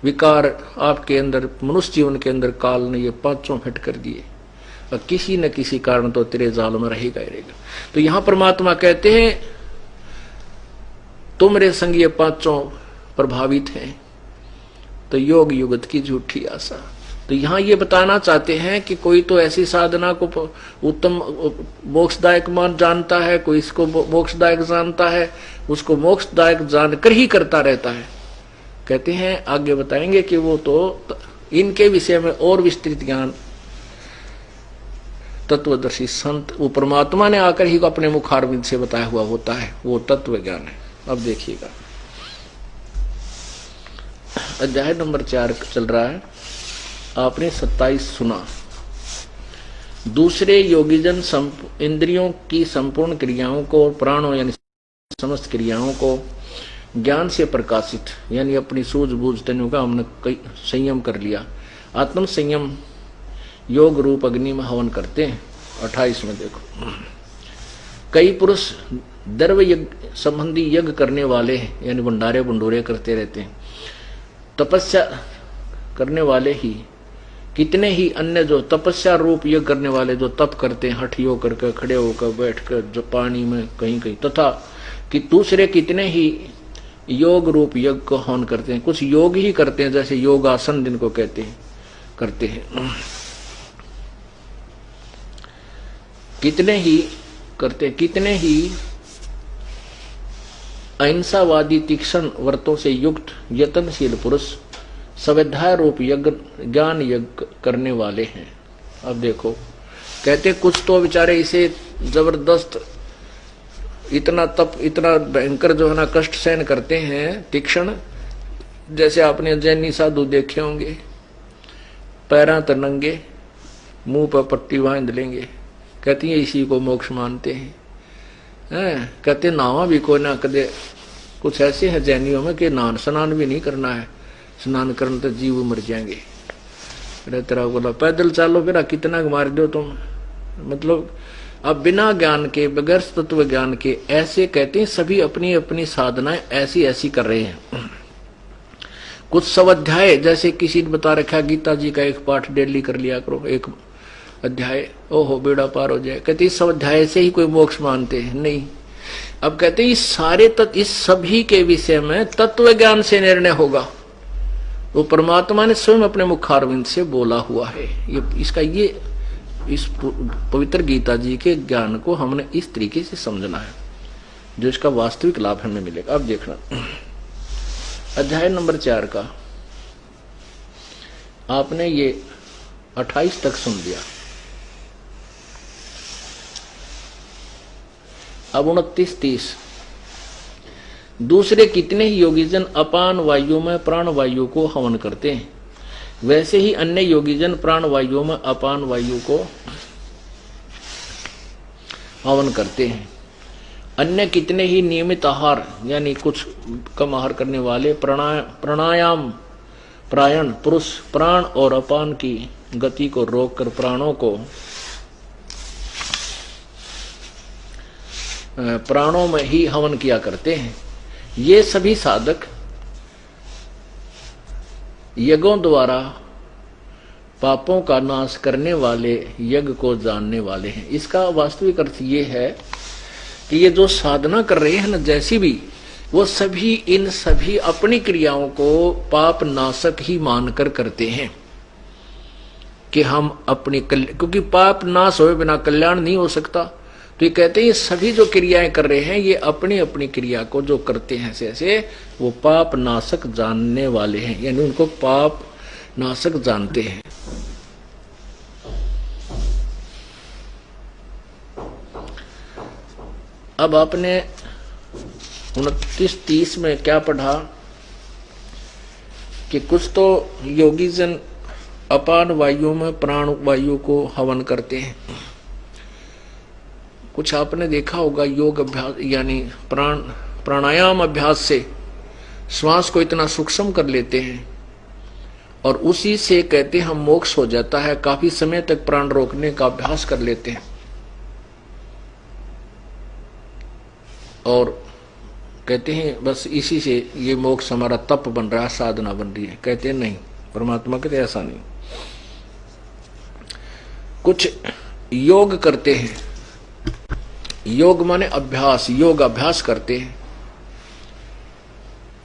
विकार आपके अंदर, मनुष्य जीवन के अंदर काल ने ये पांचों फिट कर दिए, और किसी न किसी कारण तो तेरे जाल में रहेगा ही रहेगा। तो यहां परमात्मा कहते हैं तुम मेरे संग ये पांचों प्रभावित हैं, तो योग युगत की झूठी आशा। तो यहां ये बताना चाहते हैं कि कोई तो ऐसी साधना को उत्तम मोक्षदायक मान जानता है, कोई इसको मोक्षदायक जानता है, उसको मोक्षदायक जानकर ही करता रहता है। कहते हैं आगे बताएंगे कि वो तो इनके विषय में और विस्तृत ज्ञान तत्वदर्शी संत, वो परमात्मा ने आकर ही अपने मुखारविंद से बताया हुआ होता है, वो तत्व ज्ञान है। अब देखिएगा अध्याय नंबर 4 चल रहा है। आपने 27 सुना। दूसरे योगीजन इंद्रियों की संपूर्ण क्रियाओं को, प्राणों यानी समस्त क्रियाओं को ज्ञान से प्रकाशित, यानी अपनी सूझबूझ तनु का हमने संयम कर लिया, आत्म संयम योग रूप अग्नि में हवन करते हैं। 28 में देखो, कई पुरुष द्रव्य यज्ञ संबंधी यज्ञ करने वाले हैं, यानी भंडारे भंडोरे करते रहते हैं। तपस्या करने वाले ही, कितने ही अन्य जो तपस्या रूप यज्ञ करने वाले जो तप करते हैं, हठ योग करके, खड़े होकर, बैठकर, जो पानी में कहीं कहीं, तथा कि दूसरे कितने ही योग रूप यज्ञ को हवन करते हैं। कुछ योग ही करते हैं, जैसे योगासन जिनको कहते हैं, करते हैं। कितने ही करते, कितने ही अहिंसावादी तीक्ष्ण व्रतों से युक्त यत्नशील पुरुष स्वाध्याय रूप यज्ञ, ज्ञान यज्ञ करने वाले हैं। अब देखो, कहते कुछ तो बेचारे इसे जबरदस्त इतना तप, इतना भयंकर जो है ना कष्ट सहन करते हैं, तीक्ष्ण, जैसे आपने जैनी साधु देखे होंगे, पैरां तर नंगे, मुंह पर पट्टी बांध लेंगे, कहती है इसी को मोक्ष मानते हैं। कहते नावा भी कोई ना कदे, कुछ ऐसे हैं जैनियों में कि स्नान भी नहीं करना है, स्नान करने तो जीव मर जाएंगे। तेरा बोला पैदल चालो, फिर कितना मार दो तुम। मतलब अब बिना ज्ञान के, बगैर तत्व ज्ञान के, ऐसे कहते हैं सभी अपनी अपनी साधनाएं ऐसी ऐसी कर रहे हैं। कुछ स्वाध्याय, जैसे किसी ने बता रखा गीता जी का एक पाठ डेली कर लिया करो, एक अध्याय, ओहो बेड़ा पार हो जाए। कहते इस अध्याय से ही कोई मोक्ष मानते हैं? नहीं। अब कहते इस सारे तत्व, इस सभी के विषय में तत्व ज्ञान से निर्णय होगा। वो परमात्मा ने स्वयं अपने मुखारविंद से बोला हुआ है। ये इसका, ये इस पवित्र गीता जी के ज्ञान को हमने इस तरीके से समझना है, जो इसका वास्तविक लाभ हमें मिलेगा। अब देखना अध्याय नंबर 4 का आपने ये 28 तक सुन लिया। अब 29-30, दूसरे कितने ही योगीजन अपान वायु में प्राण वायु को हवन करते हैं, वैसे ही अन्य योगीजन प्राण वायु में अपान वायु को हवन करते हैं। अन्य कितने ही नियमित आहार, यानी कुछ कम आहार करने वाले प्राणायाम प्रायण पुरुष प्राण और अपान की गति को रोककर प्राणों को प्राणों में ही हवन किया करते हैं। ये सभी साधक यज्ञों द्वारा पापों का नाश करने वाले यज्ञ को जानने वाले हैं। इसका वास्तविक अर्थ ये है कि ये जो साधना कर रहे हैं ना, जैसी भी, वो सभी इन सभी अपनी क्रियाओं को पाप नाशक ही मानकर करते हैं कि हम अपनी क्योंकि पाप नाश होए बिना कल्याण नहीं हो सकता। तो ये कहते हैं ये सभी जो क्रियाएं कर रहे हैं, ये अपनी अपनी क्रिया को जो करते हैं ऐसे वो पाप नाशक जानने वाले हैं, यानी उनको पाप नाशक जानते हैं। अब आपने 29-30 में क्या पढ़ा कि कुछ तो योगी जन अपान वायु में प्राण वायु को हवन करते हैं। कुछ आपने देखा होगा योग अभ्यास यानी प्राणायाम अभ्यास से श्वास को इतना सूक्ष्म कर लेते हैं और उसी से कहते हैं हम मोक्ष हो जाता है। काफी समय तक प्राण रोकने का अभ्यास कर लेते हैं और कहते हैं बस इसी से ये मोक्ष हमारा तप बन रहा है, साधना बन रही है। कहते हैं नहीं, परमात्मा कहते ऐसा नहीं। कुछ योग करते हैं, योग माने अभ्यास, योग अभ्यास करते हैं,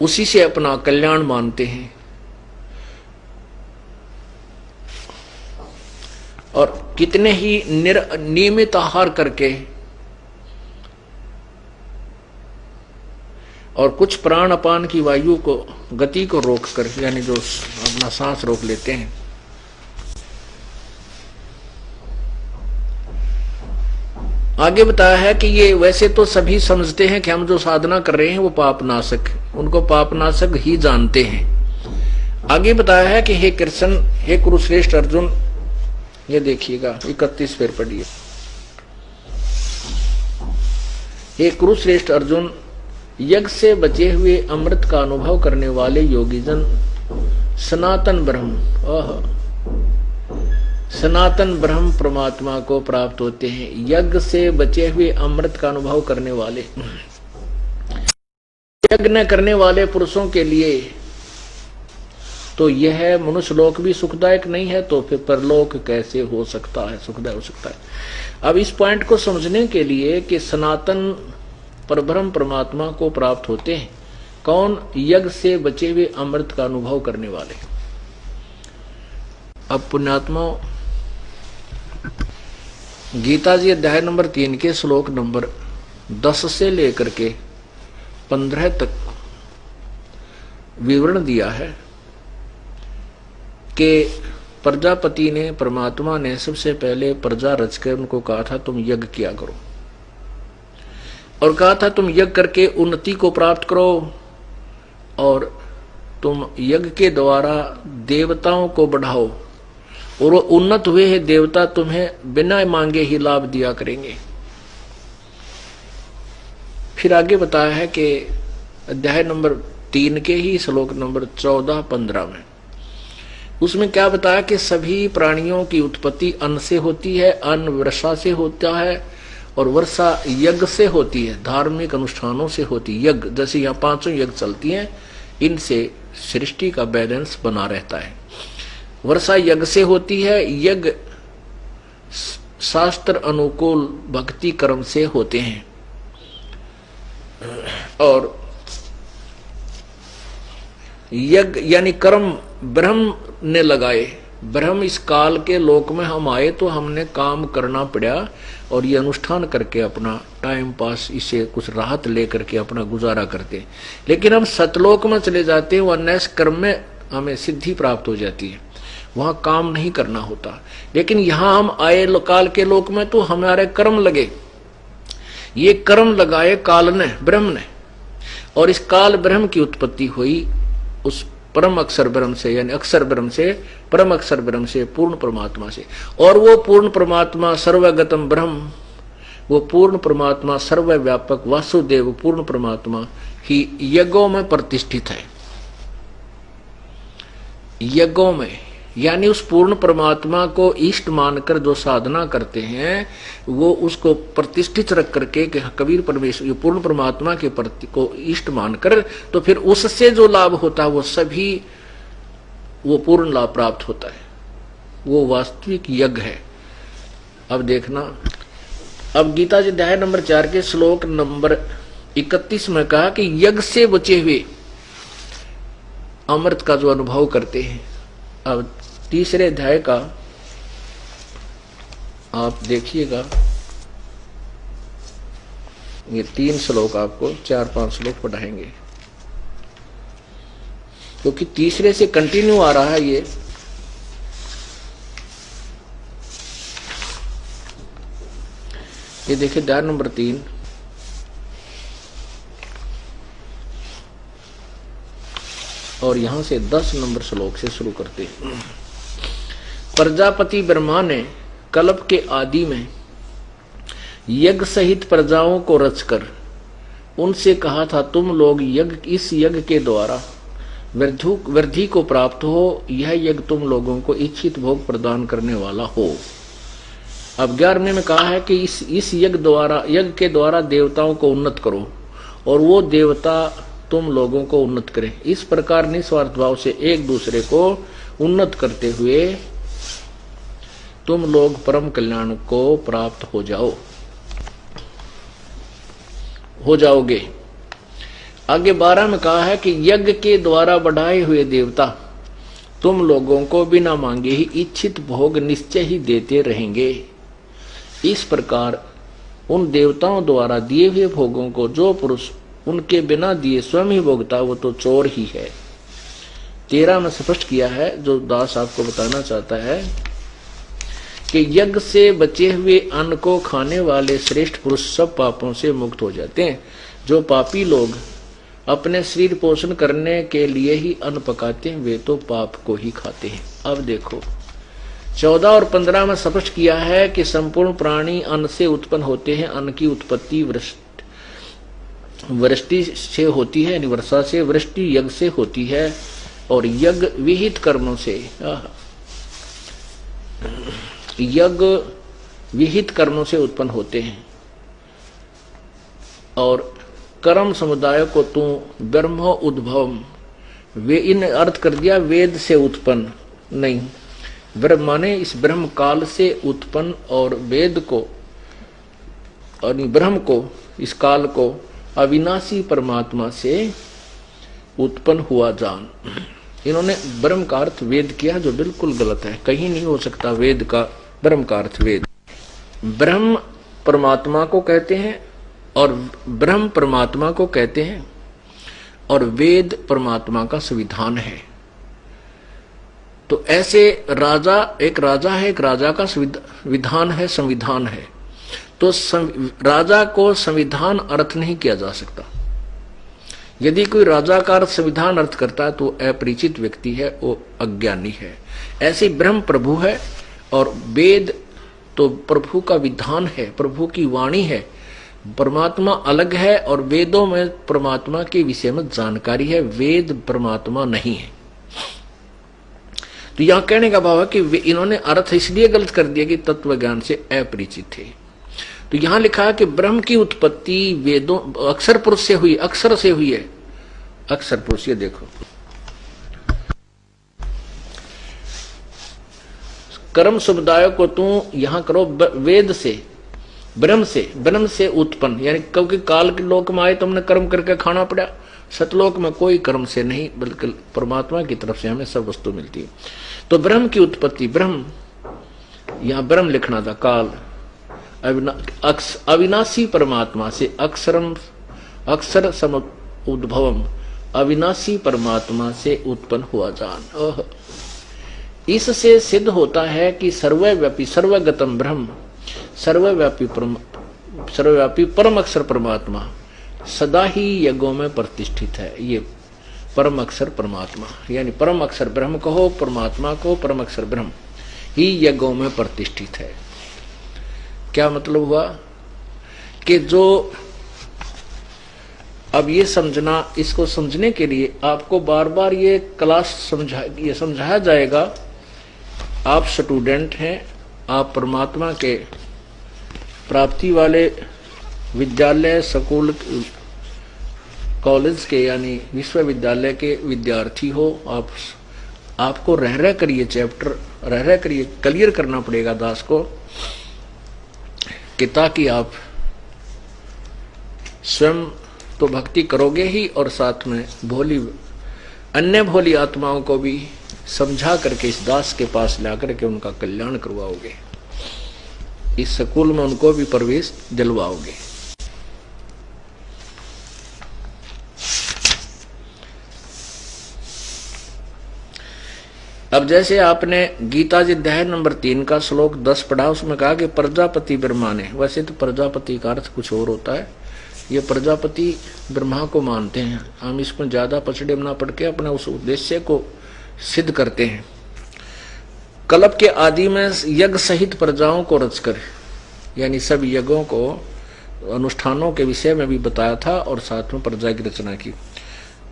उसी से अपना कल्याण मानते हैं और कितने ही नियमित आहार करके और कुछ प्राण अपान की वायु को गति को रोक कर यानी जो अपना सांस रोक लेते हैं। आगे बताया है कि ये वैसे तो सभी समझते हैं कि हम जो साधना कर रहे हैं वो पापनाशक, उनको पापनाशक ही जानते हैं। आगे बताया है कि हे कृष्ण, हे कुरुश्रेष्ठ अर्जुन, ये देखिएगा 31 फिर पढ़िए। हे कुरुश्रेष्ठ अर्जुन, यज्ञ से बचे हुए अमृत का अनुभव करने वाले योगीजन सनातन ब्रह्म सनातन ब्रह्म परमात्मा को प्राप्त होते हैं। यज्ञ से बचे हुए अमृत का अनुभव करने वाले, यज्ञ करने वाले पुरुषों के लिए तो यह मनुष्य लोक भी सुखदायक नहीं है, तो फिर परलोक कैसे हो सकता है, सुखदायक हो सकता है। अब इस पॉइंट को समझने के लिए कि सनातन परब्रह्म परमात्मा को प्राप्त होते हैं कौन? यज्ञ से बचे हुए अमृत का अनुभव करने वाले। अब पुण्यात्मा, गीता जी अध्याय नंबर 3 के श्लोक नंबर 10 से लेकर के 15 तक विवरण दिया है कि प्रजापति ने, परमात्मा ने सबसे पहले प्रजा रचकर उनको कहा था तुम यज्ञ किया करो और कहा था तुम यज्ञ करके उन्नति को प्राप्त करो और तुम यज्ञ के द्वारा देवताओं को बढ़ाओ और वो उन्नत हुए हैं देवता तुम्हें बिना मांगे ही लाभ दिया करेंगे। फिर आगे बताया है कि अध्याय नंबर 3 के ही श्लोक नंबर 14-15 में उसमें क्या बताया कि सभी प्राणियों की उत्पत्ति अन्न से होती है, अन्न वर्षा से होता है और वर्षा यज्ञ से होती है, धार्मिक अनुष्ठानों से होती है। यज्ञ जैसे यहाँ 5 यज्ञ चलती हैं, इनसे सृष्टि का बैलेंस बना रहता है। वर्षा यज्ञ से होती है, यज्ञ शास्त्र अनुकूल भक्ति कर्म से होते हैं और यज्ञ यानी कर्म ब्रह्म ने लगाए। ब्रह्म इस काल के लोक में हम आए तो हमने काम करना पड़ा और ये अनुष्ठान करके अपना टाइम पास, इसे कुछ राहत लेकर के अपना गुजारा करते। लेकिन हम सतलोक में चले जाते हैं, वह नैस कर्म में हमें सिद्धि प्राप्त हो जाती है, वहां काम नहीं करना होता। लेकिन यहां हम आए काल के लोक में तो हमारे कर्म लगे, ये कर्म लगाए काल ने, ब्रह्म ने, और इस काल ब्रह्म की उत्पत्ति हुई उस परम अक्षर ब्रह्म से, यानी अक्षर ब्रह्म से, परम अक्षर ब्रह्म से, पूर्ण परमात्मा से। और वो पूर्ण परमात्मा सर्वगतम ब्रह्म, वो पूर्ण परमात्मा सर्वव्यापक वासुदेव पूर्ण परमात्मा ही यज्ञों में प्रतिष्ठित है। यज्ञों में यानी उस पूर्ण परमात्मा को इष्ट मानकर जो साधना करते हैं वो उसको प्रतिष्ठित रख करके कि कबीर परमेश्वर ये पूर्ण परमात्मा के प्रति को इष्ट मानकर, तो फिर उससे जो लाभ होता है वो सभी वो पूर्ण लाभ प्राप्त होता है, वो वास्तविक यज्ञ है। अब देखना, अब गीता जी अध्याय नंबर 4 के श्लोक नंबर 31 में कहा कि यज्ञ से बचे हुए अमृत का जो अनुभव करते हैं। अब तीसरे अध्याय का आप देखिएगा, ये 3 श्लोक आपको 4-5 श्लोक पढ़ाएंगे क्योंकि तीसरे से कंटिन्यू आ रहा है ये देखिए अध्याय नंबर 3 और यहां से 10 नंबर श्लोक से शुरू करते हैं। प्रजापति ब्रह्मा ने कल्प के आदि में यज्ञ सहित प्रजाओं को रचकर उनसे कहा था, तुम लोग इस यज्ञ के द्वारा वृद्धि को प्राप्त हो, यह यज्ञ तुम लोगों को इच्छित भोग प्रदान करने वाला हो। अब 11वें में कहा है कि इस यज्ञ के द्वारा देवताओं को उन्नत करो और वो देवता तुम लोगों को उन्नत करें। इस प्रकार निस्वार्थ भाव से एक दूसरे को उन्नत करते हुए तुम लोग परम कल्याण को प्राप्त हो जाओगे। आगे 12 में कहा है कि यज्ञ के द्वारा बढ़ाए हुए देवता तुम लोगों को बिना मांगे ही इच्छित भोग निश्चय ही देते रहेंगे। इस प्रकार उन देवताओं द्वारा दिए हुए भोगों को जो पुरुष उनके बिना दिए स्वयं ही भोगता वो तो चोर ही है। 13 में स्पष्ट किया है, जो दास आपको बताना चाहता है कि यज्ञ से बचे हुए अन्न को खाने वाले श्रेष्ठ पुरुष सब पापों से मुक्त हो जाते हैं। जो पापी लोग अपने शरीर पोषण करने के लिए ही अन्न पकाते हैं वे तो पाप को ही खाते हैं। अब देखो 14 और 15 में स्पष्ट किया है कि संपूर्ण प्राणी अन्न से उत्पन्न होते हैं। अन्न की उत्पत्ति वृष्टि से होती है, वर्षा से, वृष्टि यज्ञ से होती है और यज्ञ विहित कर्मों से उत्पन्न होते हैं। और कर्म समुदाय को तू ब्रह्म उद्भव वे इन अर्थ कर दिया वेद से उत्पन्न नहीं, ब्रह्म माने इस ब्रह्म काल से उत्पन्न और वेद को और ब्रह्म को इस काल को अविनाशी परमात्मा से उत्पन्न हुआ जान। इन्होंने ब्रह्म का अर्थ वेद किया जो बिल्कुल गलत है, कहीं नहीं हो सकता वेद का ब्रह्म का अर्थ वेद। ब्रह्म परमात्मा को कहते हैं और ब्रह्म परमात्मा को कहते हैं और वेद परमात्मा का संविधान है। तो ऐसे एक राजा है, एक राजा का विधान है, संविधान है। तो राजा को संविधान अर्थ नहीं किया जा सकता। यदि कोई राजा का अर्थ संविधान अर्थ करता है तो अपरिचित व्यक्ति है, वो अज्ञानी है। ऐसे ब्रह्म प्रभु है और वेद तो प्रभु का विधान है, प्रभु की वाणी है। परमात्मा अलग है और वेदों में परमात्मा के विषय में जानकारी है, वेद परमात्मा नहीं है। तो यहां कहने का भाव है कि इन्होंने अर्थ इसलिए गलत कर दिया कि तत्व ज्ञान से अपरिचित थे। तो यहां लिखा है कि ब्रह्म की उत्पत्ति वेदों अक्षर पुरुष से हुई, अक्षर से हुई है, अक्षर पुरुष। ये देखो कर्म समुदाय को तू यहां करो वेद से, ब्रह्म से उत्पन्न, यानी क्योंकि काल के लोक में आए तो हमने कर्म करके खाना पड़ा। सतलोक में कोई कर्म से नहीं बल्कि परमात्मा की तरफ से हमें सब वस्तु मिलती है। तो ब्रह्म की उत्पत्ति, ब्रह्म यहां ब्रह्म लिखना था, काल अविनाशी परमात्मा से अक्षर सम उद्भवम अविनाशी परमात्मा से उत्पन्न हुआ जान। इससे सिद्ध होता है कि सर्वव्यापी सर्वगतम ब्रह्म सर्वव्यापी परम अक्षर परमात्मा सदा ही यज्ञों में प्रतिष्ठित है। ये परम अक्षर परमात्मा यानी परम अक्षर ब्रह्म कहो, परमात्मा को परम अक्षर ब्रह्म ही यज्ञों में प्रतिष्ठित है। क्या मतलब हुआ कि जो अब ये समझना, इसको समझने के लिए आपको बार बार ये क्लास समझाया जाएगा आप स्टूडेंट हैं, आप परमात्मा के प्राप्ति वाले विद्यालय, स्कूल, कॉलेज के यानी विश्वविद्यालय के विद्यार्थी हो। आपको रह कर ये चैप्टर रह कर ये क्लियर करना पड़ेगा दास को, कि ताकि आप स्वयं तो भक्ति करोगे ही और साथ में अन्य भोली आत्माओं को भी समझा करके इस दास के पास ला करके उनका कल्याण करवाओगे, इस स्कूल में उनको भी प्रवेश दिलवाओगे। अब जैसे आपने गीता जी अध्याय नंबर 3 का श्लोक 10 पढ़ा, उसमें कहा कि प्रजापति ब्रह्मा ने, वैसे तो प्रजापति का अर्थ कुछ और होता है, ये प्रजापति ब्रह्मा को मानते हैं। हम इसमें ज्यादा पछड़े ना पड़ के अपने उस उद्देश्य को सिद्ध करते हैं। कल्प के आदि में यज्ञ सहित प्रजाओं को रचकर, यानी सब यज्ञों को अनुष्ठानों के विषय में भी बताया था और साथ में प्रजा की रचना की।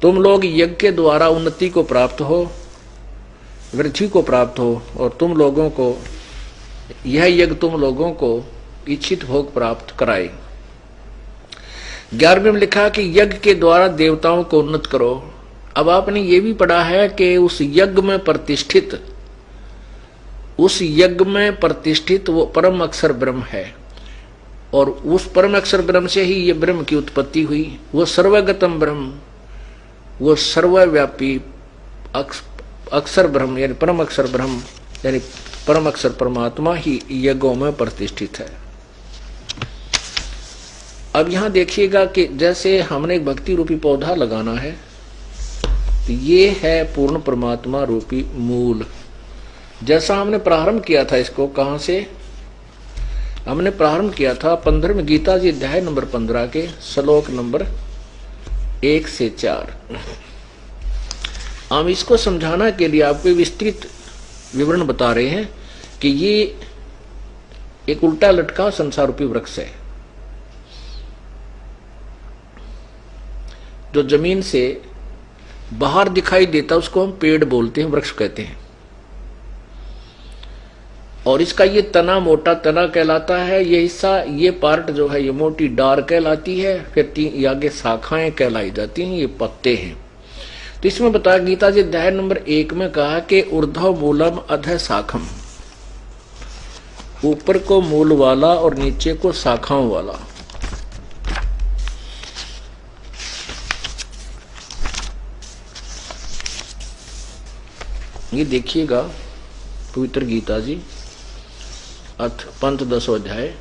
तुम लोग यज्ञ के द्वारा उन्नति को प्राप्त हो, वृद्धि को प्राप्त हो, और तुम लोगों को यह यज्ञ तुम लोगों को इच्छित भोग प्राप्त कराए। 11वें में लिखा कि यज्ञ के द्वारा देवताओं को उन्नत करो। अब आपने ये भी पढ़ा है कि उस यज्ञ में प्रतिष्ठित वो परम अक्षर ब्रह्म है, और उस परम अक्षर ब्रह्म से ही ये ब्रह्म की उत्पत्ति हुई। वो सर्वगतम ब्रह्म, वो सर्वव्यापी अक्षर ब्रह्म यानी परम अक्षर ब्रह्म यानी परम अक्षर परमात्मा ही यज्ञों में प्रतिष्ठित है। अब यहां देखिएगा कि जैसे हमने एक भक्ति रूपी पौधा लगाना है, तो ये है पूर्ण परमात्मा रूपी मूल। जैसा हमने प्रारंभ किया था, इसको कहां से हमने प्रारंभ किया था? 15वें गीता जी अध्याय नंबर 15 के श्लोक नंबर 1 से 4। हम इसको समझाना के लिए आपको विस्तृत विवरण बता रहे हैं कि ये एक उल्टा लटका संसार रूपी वृक्ष है, जो जमीन से बाहर दिखाई देता उसको हम पेड़ बोलते हैं, वृक्ष कहते हैं। और इसका ये तना मोटा तना कहलाता है, ये हिस्सा, ये पार्ट जो है ये मोटी डार कहलाती है, फिर आगे शाखाएं कहलाई जाती हैं, ये पत्ते हैं। तो इसमें बताया गीता जी अध्याय नंबर 1 में कहा कि ऊर्ध्व मूलम अधः शाखम, ऊपर को मूल वाला और नीचे को शाखाओं वाला। ये देखिएगा पवित्र गीता जी अथ पंथ 10 अध्याय,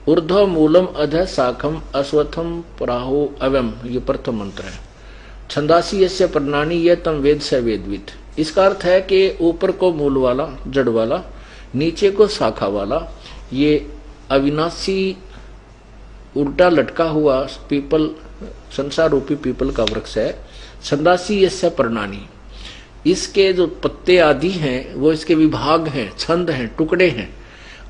ऊर्ध्व मूलम अधः शाखम अश्वत्थम प्राहो अवम, ये प्रथम मंत्र है। छंदासी यस्य प्रणानी ये तम वेद से वेदवित। इसका अर्थ है कि ऊपर को मूल वाला जड़ वाला, नीचे को शाखा वाला, ये अविनाशी उल्टा लटका हुआ पीपल, संसार रूपी पीपल का वृक्ष है। छंदासी यस्य प्रणानी, इसके जो पत्ते आदि हैं वो इसके विभाग हैं, छंद हैं, टुकड़े हैं।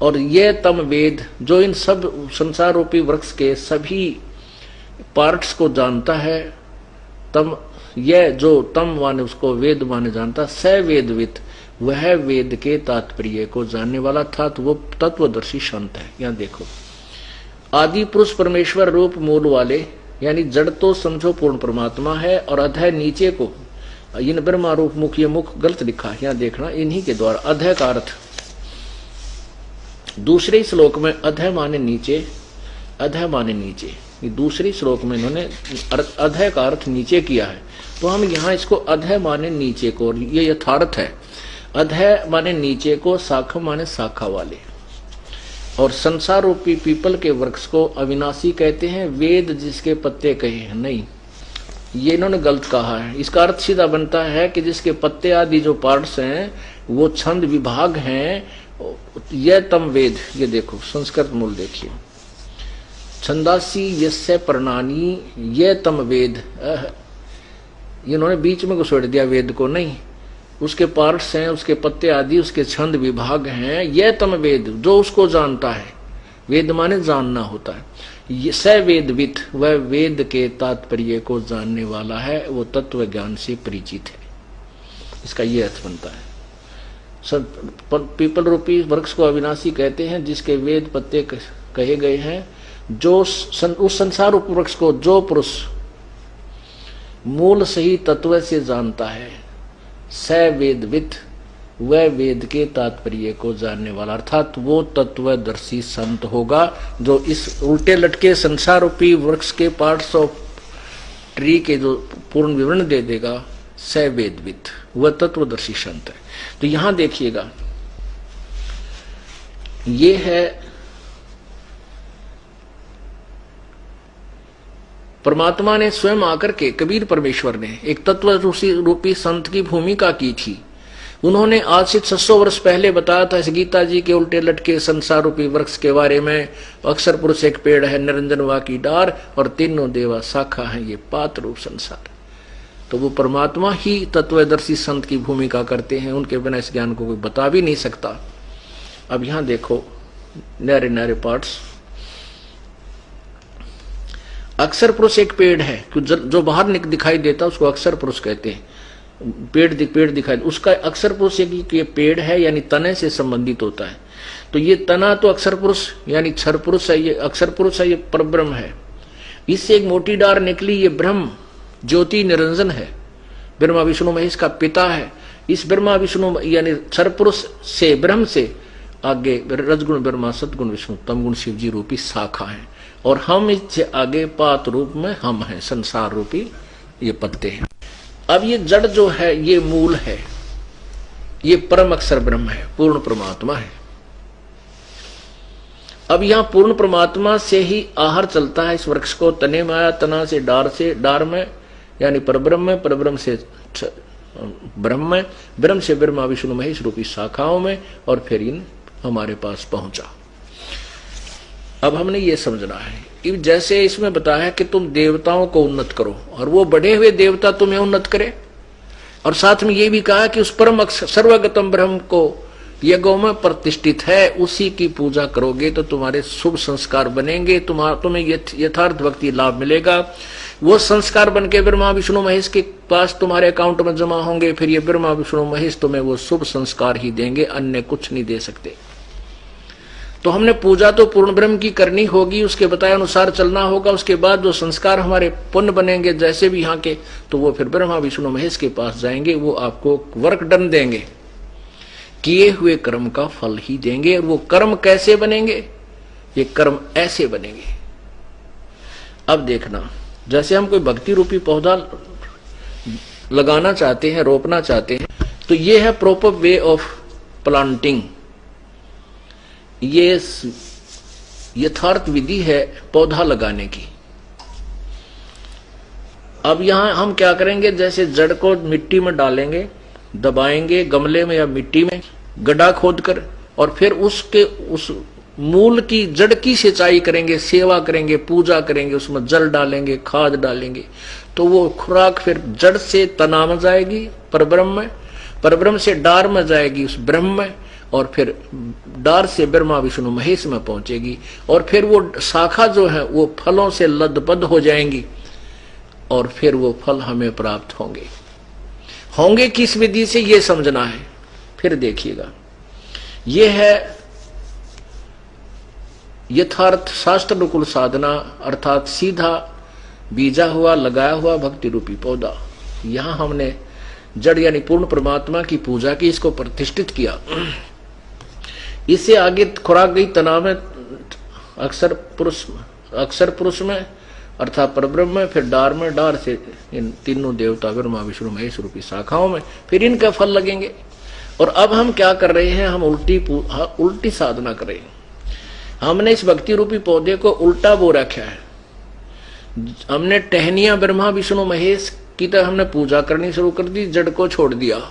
और ये तम वेद, जो इन सब संसार रूपी वृक्ष के सभी पार्ट्स को जानता है, तम यह जो तम माने उसको वेद माने जानता, स वेदवित, वह वेद के तात्पर्य को जानने वाला था, तो वो तत्वदर्शी संत है। यहां देखो, आदि पुरुष परमेश्वर रूप मूल वाले, यानी जड़ तो समझो पूर्ण परमात्मा है, और अधः नीचे को इन ब्रह्मा रूप मुख, ये मुख गलत लिखा है, यहां देखना, इन्हीं के द्वारा अधः का अर्थ दूसरे श्लोक में अधः माने नीचे, अधः माने नीचे, दूसरे श्लोक में इन्होंने अधः का अर्थ नीचे किया है। तो हम यहाँ इसको अधः माने नीचे को, ये यथार्थ है, अधः माने नीचे को, शाखा माने शाखा वाले। और संसार रूपी पीपल के वृक्ष को अविनाशी कहते हैं, वेद जिसके पत्ते कहे हैं, नहीं, ये इन्होंने गलत कहा है। इसका अर्थ सीधा बनता है कि जिसके पत्ते आदि जो पार्ट्स हैं वो छंद विभाग हैं, यह तम वेद। ये देखो संस्कृत मूल देखिए, छंदासी यस्य प्रणानी ये तम वेद, इन्होंने बीच में घुसेड़ दिया वेद को, नहीं, उसके पार्ट्स हैं, उसके पत्ते आदि, उसके छंद विभाग हैं, ये तम वेद, जो उसको जानता है। वेद माने जानना होता है। ये स वेदवित, वह वेद के तात्पर्य को जानने वाला है, वो तत्व ज्ञान से परिचित है। इसका ये अर्थ बनता है। पीपल रूपी वृक्ष को अविनाशी कहते हैं, जिसके वेद पत्ते कहे गए हैं। जो उस संसार रूप वृक्ष को जो पुरुष मूल सही तत्व से जानता है, स वेदविद, वह वेद के तात्पर्य को जानने वाला, अर्थात वो तत्वदर्शी संत होगा जो इस उल्टे लटके संसार रूपी वृक्ष के पार्ट्स ऑफ ट्री के जो पूर्ण विवरण दे देगा, स वेदविद, वह तत्वदर्शी संत है। तो यहां देखिएगा, ये है परमात्मा ने स्वयं आकर के, कबीर परमेश्वर ने एक तत्व रूपी संत की भूमिका की थी। उन्होंने आज से 600 वर्ष पहले बताया था इस गीता जी के उल्टे लटके संसार रूपी वृक्ष के बारे में। अक्षर पुरुष एक पेड़ है, निरंजन वा की डार, और तीनों देवा शाखा है, ये पात रूप संसार। तो वो परमात्मा ही तत्वदर्शी संत की भूमिका करते हैं, उनके बिना इस ज्ञान को कोई बता भी नहीं सकता। अब यहां देखो नारे नारे पार्ट्स। अक्षर पुरुष एक पेड़ है, जो बाहर दिखाई देता उसको अक्षर पुरुष कहते हैं। पेड़ दिखाई, उसका अक्षर पुरुष ये पेड़ है, यानी तने से संबंधित होता है। तो ये तना तो अक्षर पुरुष यानी क्षर पुरुष है, ये अक्षर पुरुष है, ये परब्रह्म है। इससे एक मोटी डार निकली, ये ब्रह्म ज्योति निरंजन है, ब्रह्मा विष्णु महेश का पिता है। इस ब्रह्मा विष्णु यानी क्षर पुरुष से, ब्रह्म से आगे रजगुण ब्रह्मा, सतगुण विष्णु, तमगुण शिव जी रूपी शाखा है, और हम इससे आगे पात रूप में हम हैं, संसार रूपी ये पत्ते हैं। अब ये जड़ जो है ये मूल है, ये परम अक्षर ब्रह्म है, पूर्ण परमात्मा है। अब यहां पूर्ण परमात्मा से ही आहार चलता है इस वृक्ष को, तने में आया, तना से डार में यानी परब्रह्म में, परब्रह्म से ब्रह्म में, ब्रह्म से ब्रह्मा विष्णु महेश रूपी शाखाओं में, और फिर इन हमारे पास पहुंचा। अब हमने ये समझना है कि जैसे इसमें बताया कि तुम देवताओं को उन्नत करो, और वो बढ़े हुए देवता तुम्हें उन्नत करे, और साथ में ये भी कहा कि उस परम सर्वगतम ब्रह्म को यज्ञों में प्रतिष्ठित है, उसी की पूजा करोगे तो तुम्हारे शुभ संस्कार बनेंगे, तुम्हें यथार्थ भक्ति लाभ मिलेगा। वो संस्कार बन के ब्रह्मा विष्णु महेश के पास तुम्हारे अकाउंट में जमा होंगे, फिर ये ब्रह्मा विष्णु महेश तुम्हें वो शुभ संस्कार ही देंगे, अन्य कुछ नहीं दे सकते। तो हमने पूजा तो पूर्ण ब्रह्म की करनी होगी, उसके बताए अनुसार चलना होगा। उसके बाद जो संस्कार हमारे पुण्य बनेंगे जैसे भी यहाँ के, तो वो फिर ब्रह्मा विष्णु महेश के पास जाएंगे, वो आपको वर्क डन देंगे, किए हुए कर्म का फल ही देंगे। और वो कर्म कैसे बनेंगे? ये कर्म ऐसे बनेंगे। अब देखना, जैसे हम कोई भक्ति रूपी पौधा लगाना चाहते हैं, रोपना चाहते हैं, तो ये है प्रॉपर वे ऑफ प्लांटिंग, ये यथार्थ विधि है पौधा लगाने की। अब यहां हम क्या करेंगे, जैसे जड़ को मिट्टी में डालेंगे, दबाएंगे गमले में या मिट्टी में गड्ढा खोदकर, और फिर उस मूल की जड़ की सिंचाई करेंगे, सेवा करेंगे, पूजा करेंगे, उसमें जल डालेंगे, खाद डालेंगे, तो वो खुराक फिर जड़ से तना में जाएगी परब्रह्म में, परब्रह्म से डार में जाएगी उस ब्रह्म में, और फिर डार से ब्रह्मा विष्णु महेश में पहुंचेगी, और फिर वो शाखा जो है वो फलों से लदबद हो जाएंगी, और फिर वो फल हमें प्राप्त होंगे किस विधि से, ये समझना है। फिर देखिएगा, ये है यथार्थ शास्त्र अनुकूल साधना, अर्थात सीधा बीजा हुआ, लगाया हुआ भक्ति रूपी पौधा। यहां हमने जड़ यानी पूर्ण परमात्मा की पूजा की, इसको प्रतिष्ठित किया। इससे आगे खुराक गई तना में, अक्षर पुरुष में अर्थात परब्रह्म में, फिर डार में, डार से इन तीनों देवता ब्रह्मा विष्णु महेश रूपी शाखाओं में, फिर इनका फल लगेंगे। और अब हम क्या कर रहे हैं, हम उल्टी साधना कर रहे हैं। हमने इस भक्ति रूपी पौधे को उल्टा बो रखा है। हमने टहनिया ब्रह्मा विष्णु महेश की तरह हमने पूजा करनी शुरू कर दी, जड़ को छोड़ दिया,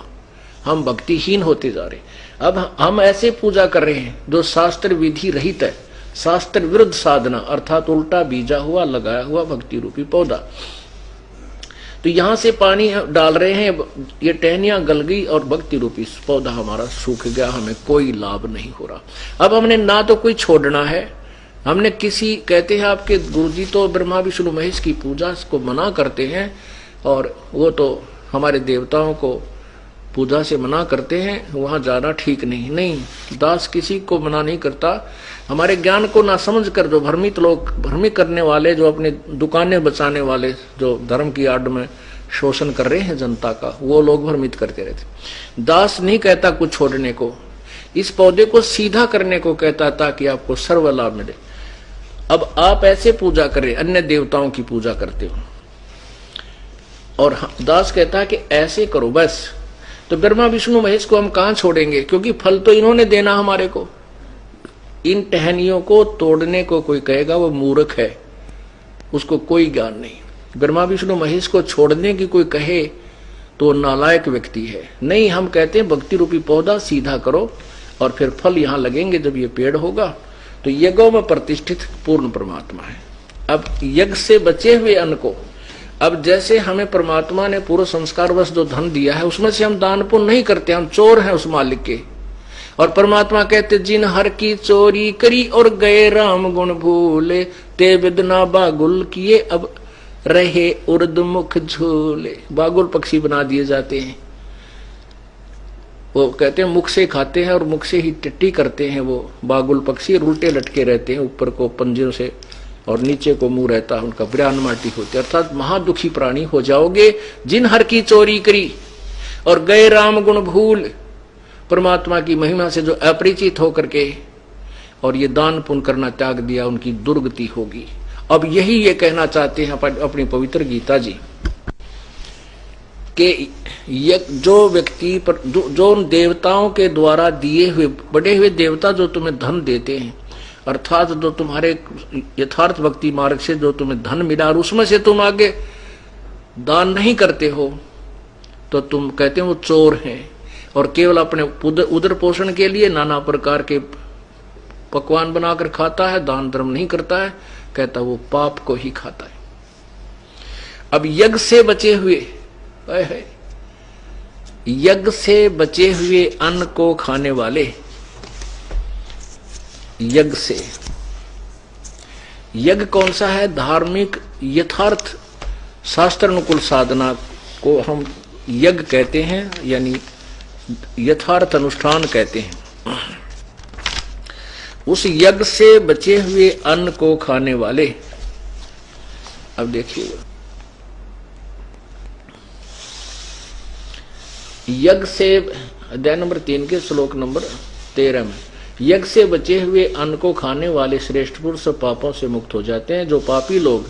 हम भक्तिहीन होते जा रहे। अब हम ऐसे पूजा कर रहे हैं जो शास्त्र विधि रहित है, शास्त्र विरुद्ध साधना, अर्थात उल्टा बीजा हुआ, लगाया हुआ भक्ति रूपी पौधा। तो यहां से पानी डाल रहे हैं, ये टहनियां गल गई और भक्ति रूपी पौधा हमारा सूख गया, हमें कोई लाभ नहीं हो रहा। अब हमने ना तो कोई छोड़ना है, हमने किसी, कहते हैं आपके गुरुजी तो ब्रह्मा विष्णु महेश की पूजा को मना करते हैं, और वो तो हमारे देवताओं को पूजा से मना करते हैं, वहां जाना ठीक नहीं। नहीं, दास किसी को मना नहीं करता। हमारे ज्ञान को ना समझ कर जो भ्रमित लोग, भ्रमित करने वाले, जो अपनी दुकानें बचाने वाले, जो धर्म की आड़ में शोषण कर रहे हैं जनता का, वो लोग भ्रमित करते रहते। दास नहीं कहता कुछ छोड़ने को, इस पौधे को सीधा करने को कहता, ताकि आपको सर्व लाभ मिले। अब आप ऐसे पूजा करें, अन्य देवताओं की पूजा करते हो, और दास कहता है कि ऐसे करो बस। तो ब्रह्मा विष्णु महेश को हम कहां छोड़ेंगे, क्योंकि फल तो इन्होंने देना हमारे को। इन टहनियों को तोड़ने को कोई कहेगा वो मूर्ख है, उसको कोई ज्ञान नहीं। ब्रह्मा विष्णु महेश को छोड़ने की कोई कहे तो नालायक व्यक्ति है। नहीं, हम कहते हैं भक्ति रूपी पौधा सीधा करो, और फिर फल यहां लगेंगे। जब ये पेड़ होगा तो यज्ञों में प्रतिष्ठित पूर्ण परमात्मा है। अब यज्ञ से बचे हुए अन्न को, अब जैसे हमें परमात्मा ने पूर्व संस्कारवश जो धन दिया है, उसमें से हम दान पुण्य नहीं करते, हम चोर हैं उस मालिक के। और परमात्मा कहते, जिन हर की चोरी करी और गए राम गुण भूले, ते बिदना बागुल किए अब रहे उर्द मुख झूले। बागुल पक्षी बना दिए जाते हैं, वो कहते हैं मुख से खाते हैं और मुख से ही टट्टी करते हैं। वो बागुल पक्षी उल्टे लटके रहते हैं, ऊपर को पंजों से और नीचे को मुंह रहता है उनका, ब्राह्न माटी होती है। अर्थात महादुखी प्राणी हो जाओगे, जिन हर की चोरी करी और गए राम गुण भूल। परमात्मा की महिमा से जो अपरिचित होकर के और ये दान पुण्य करना त्याग दिया, उनकी दुर्गति होगी। अब यही ये कहना चाहते हैं अपनी पवित्र गीता जी कि जो व्यक्ति पर जो उन देवताओं के द्वारा दिए हुए, बड़े हुए देवता जो तुम्हें धन देते हैं, अर्थात जो तुम्हारे यथार्थ भक्ति मार्ग से जो तुम्हें धन मिला और उसमें से तुम आगे दान नहीं करते हो, तो तुम कहते हो वो चोर हैं। और केवल अपने उदर पोषण के लिए नाना प्रकार के पकवान बनाकर खाता है, दान धर्म नहीं करता है, कहता वो पाप को ही खाता है। अब यज्ञ से बचे हुए, यज्ञ से बचे हुए अन्न को खाने वाले, यज्ञ से, यज्ञ कौन सा है? धार्मिक यथार्थ शास्त्र अनुकूल साधना को हम यज्ञ कहते हैं, यानी यथार्थ अनुष्ठान कहते हैं। उस यज्ञ से बचे हुए अन्न को खाने वाले, अब देखिएगा, यज्ञ से, अध्याय नंबर 3 के श्लोक नंबर 13 में, यज्ञ से बचे हुए अन्न को खाने वाले श्रेष्ठ पुरुष पापों से मुक्त हो जाते हैं। जो पापी लोग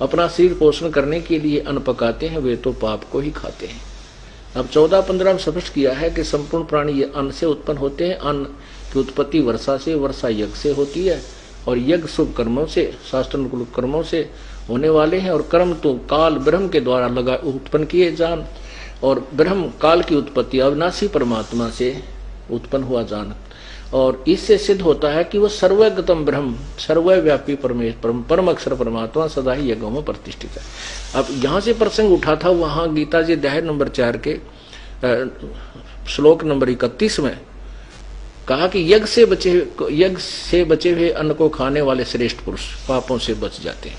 अपना शरीर पोषण करने के लिए अन्न पकाते हैं, वे तो पाप को ही खाते हैं। अब 14-15 में स्पष्ट किया है कि संपूर्ण प्राणी ये अन्न से उत्पन्न होते हैं। अन्न की उत्पत्ति वर्षा से, वर्षा यज्ञ से होती है, और यज्ञ शुभ कर्मों से, शास्त्रानुकूल कर्मों से होने वाले हैं। और कर्म तो काल ब्रह्म के द्वारा लगा उत्पन्न किए जान, और ब्रह्म काल की उत्पत्ति अविनाशी परमात्मा से उत्पन्न हुआ जान। और इससे सिद्ध होता है कि वह सर्वगतम ब्रह्म, सर्वव्यापी परमेश्वर, परम अक्षर परमात्मा सदा ही यज्ञों में प्रतिष्ठित है। अब यहाँ से प्रसंग उठा था, वहां गीता जी अध्याय नंबर 4 के श्लोक नंबर 31 में कहा कि यज्ञ से बचे हुए अन्न को खाने वाले श्रेष्ठ पुरुष पापों से बच जाते हैं।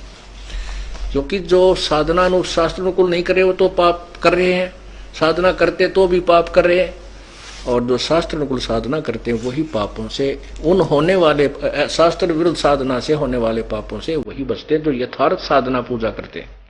क्योंकि जो साधना शास्त्र अनुकूल नहीं करे वो तो पाप कर रहे हैं, साधना करते तो भी पाप कर रहे हैं, और जो शास्त्र अनुकूल साधना करते हैं वही पापों से, उन होने वाले शास्त्र विरुद्ध साधना से होने वाले पापों से वही बचते हैं जो यथार्थ साधना पूजा करते हैं।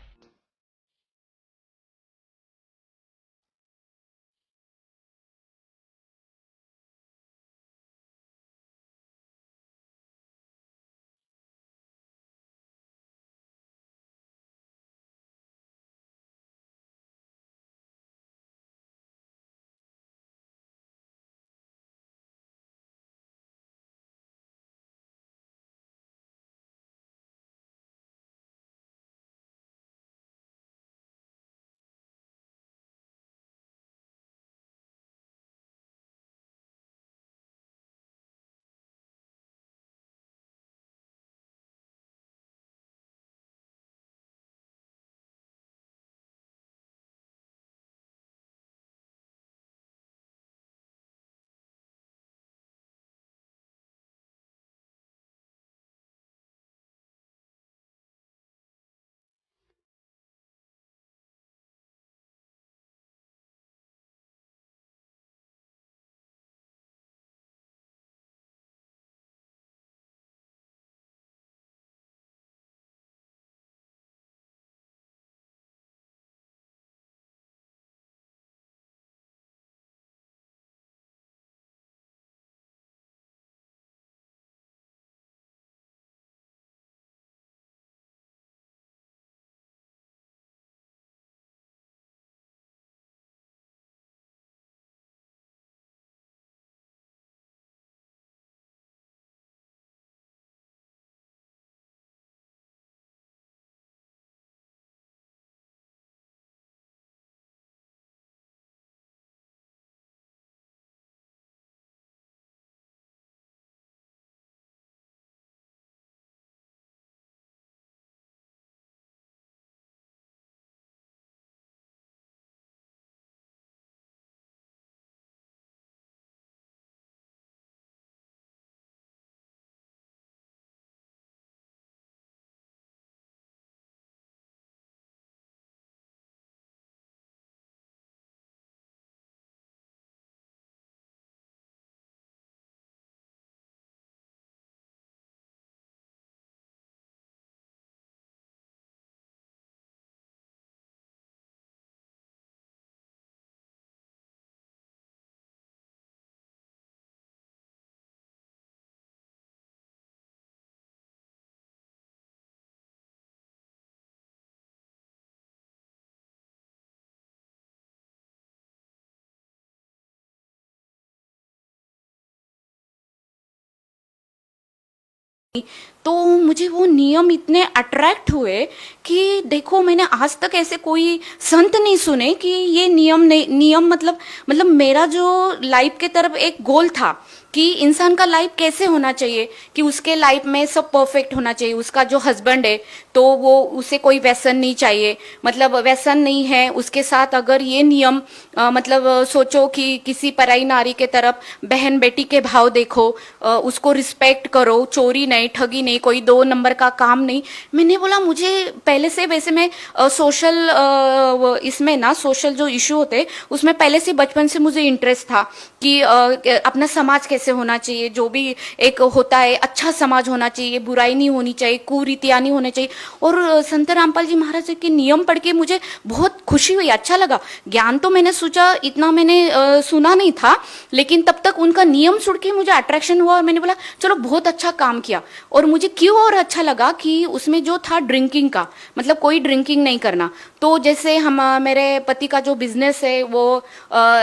तो मुझे वो नियम इतने अट्रैक्ट हुए कि देखो मैंने आज तक ऐसे कोई संत नहीं सुने कि ये नियम मतलब मेरा जो लाइफ के तरफ एक गोल था कि इंसान का लाइफ कैसे होना चाहिए, कि उसके लाइफ में सब परफेक्ट होना चाहिए। उसका जो हस्बैंड है तो वो उसे कोई व्यसन नहीं चाहिए, मतलब व्यसन नहीं है उसके साथ। अगर ये नियम सोचो कि किसी पराई नारी के तरफ बहन बेटी के भाव देखो, उसको रिस्पेक्ट करो, चोरी नहीं, ठगी नहीं, कोई 2 नंबर का काम नहीं। मैंने बोला मुझे पहले से, वैसे मैं सोशल इसमें ना सोशल जो इशू होते उसमें पहले से बचपन से मुझे इंटरेस्ट था कि अपना समाज कैसे होना चाहिए, जो भी एक होता है अच्छा समाज होना चाहिए, बुराई नहीं होनी चाहिए, कुरीतियां नहीं होनी चाहिए। और संत रामपाल जी महाराज के नियम पढ़ के मुझे बहुत खुशी हुई, अच्छा लगा। ज्ञान तो मैंने सोचा इतना मैंने सुना नहीं था, लेकिन तब तक उनका नियम सुन के मुझे अट्रैक्शन हुआ और मैंने बोला चलो बहुत अच्छा काम किया। और मुझे क्यों और अच्छा लगा कि उसमें जो था ड्रिंकिंग का, मतलब कोई ड्रिंकिंग नहीं करना। तो जैसे हम मेरे पति का जो बिजनेस है वो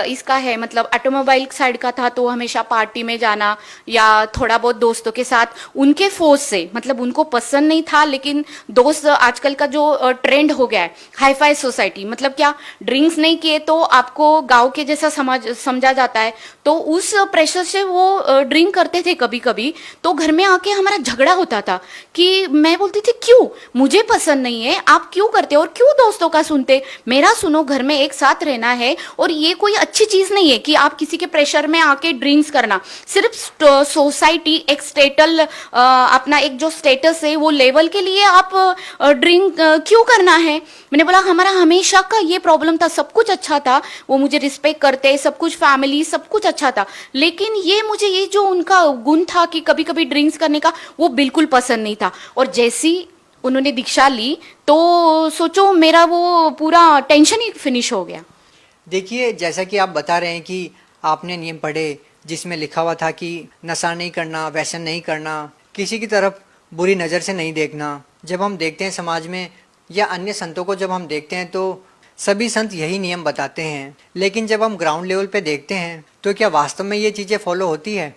इसका है, मतलब ऑटोमोबाइल साइड का था, तो हमेशा पार्टी में जाना या थोड़ा बहुत दोस्तों के साथ उनके फोर्स से, मतलब उनको पसंद नहीं था, लेकिन दोस्त आजकल का जो ट्रेंड हो गया है हाई फाई सोसाइटी, मतलब क्या ड्रिंक्स नहीं किए तो आपको गांव के जैसा समझा जाता है। तो उस प्रेशर से वो ड्रिंक करते थे कभी कभी। तो घर में आके हमारा झगड़ा होता था कि मैं बोलती थी क्यों, मुझे पसंद नहीं है, आप क्यों करते और क्यों दोस्तों का सुनते, मेरा सुनो, घर में एक साथ रहना है। और ये कोई अच्छी चीज नहीं है कि आप किसी के प्रेशर में आके ड्रिंक्स करना। सिर्फ सोसाइटी एक अपना एक जो स्टेटस है वो लेवल के लिए आप ड्रिंक क्यों करना है। मैंने बोला हमारा हमेशा का ये प्रॉब्लम था, सब कुछ अच्छा था, वो मुझे रिस्पेक्ट करते, सब कुछ फैमिली सब कुछ अच्छा था, लेकिन ये मुझे ये जो उनका गुण था कि कभी कभी ड्रिंक्स करने का, वो बिल्कुल पसंद नहीं था। और जैसी उन्होंने दीक्षा ली तो सोचो मेरा वो पूरा टेंशन ही फिनिश हो गया। देखिए, जैसा कि आप बता रहे हैं कि आपने नियम पढ़े जिसमें लिखा हुआ था कि नशा नहीं करना, व्यसन नहीं करना, किसी की तरफ बुरी नज़र से नहीं देखना। जब हम देखते हैं समाज में या अन्य संतों को जब हम देखते हैं तो सभी संत यही नियम बताते हैं, लेकिन जब हम ग्राउंड लेवल पे देखते हैं तो क्या वास्तव में ये चीज़ें फॉलो होती है?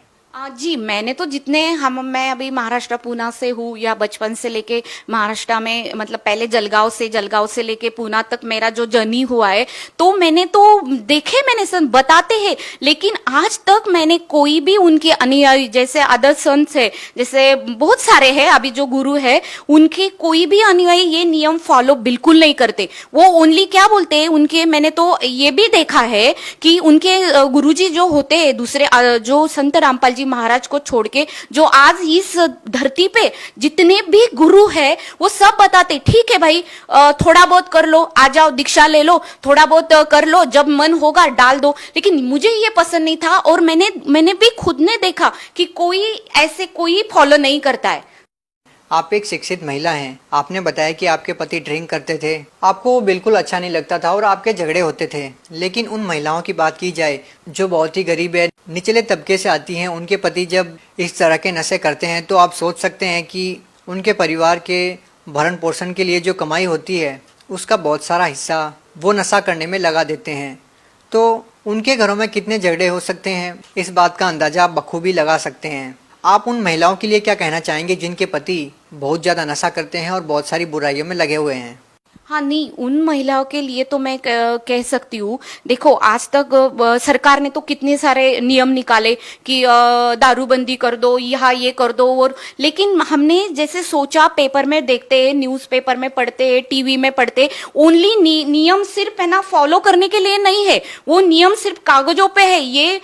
जी, मैंने तो जितने मैं अभी महाराष्ट्र पूना से हूँ, या बचपन से लेके महाराष्ट्र में, मतलब पहले जलगांव से लेके पूना तक मेरा जो जर्नी हुआ है, तो मैंने तो देखे, मैंने संत बताते हैं, लेकिन आज तक मैंने कोई भी उनके अनुयायी, जैसे अदर संत है, जैसे बहुत सारे हैं अभी जो गुरु है, उनके कोई भी अनुयायी ये नियम फॉलो बिल्कुल नहीं करते। वो ओनली क्या बोलते हैं उनके, मैंने तो ये भी देखा है कि उनके गुरुजी जो होते हैं दूसरे जो संत रामपाल जी महाराज को छोड़ के जो आज इस धरती पे जितने भी गुरु है वो सब बताते ठीक है भाई, थोड़ा बहुत कर लो, आ जाओ दीक्षा ले लो, थोड़ा बहुत कर लो, जब मन होगा डाल दो। लेकिन मुझे ये पसंद नहीं था और मैंने भी खुद ने देखा कि कोई ऐसे कोई फॉलो नहीं करता है। आप एक शिक्षित महिला हैं, आपने बताया कि आपके पति ड्रिंक करते थे, आपको वो बिल्कुल अच्छा नहीं लगता था और आपके झगड़े होते थे। लेकिन उन महिलाओं की बात की जाए जो बहुत ही गरीब है, निचले तबके से आती हैं, उनके पति जब इस तरह के नशे करते हैं तो आप सोच सकते हैं कि उनके परिवार के भरण पोषण के लिए जो कमाई होती है उसका बहुत सारा हिस्सा वो नशा करने में लगा देते हैं। तो उनके घरों में कितने झगड़े हो सकते हैं, इस बात का अंदाजा आप बखूबी लगा सकते हैं। आप उन महिलाओं के लिए क्या कहना चाहेंगे जिनके पति बहुत ज़्यादा नशा करते हैं और बहुत सारी बुराइयों में लगे हुए हैं? हाँ नहीं, उन महिलाओं के लिए तो मैं कह सकती हूँ, देखो आज तक सरकार ने तो कितने सारे नियम निकाले कि दारूबंदी कर दो, यहाँ ये कर दो, और लेकिन हमने जैसे सोचा, पेपर में देखते हैं, न्यूज़पेपर में पढ़ते हैं, टीवी में पढ़ते, ओनली नियम सिर्फ है ना फॉलो करने के लिए नहीं है, वो नियम सिर्फ कागजों पे है। ये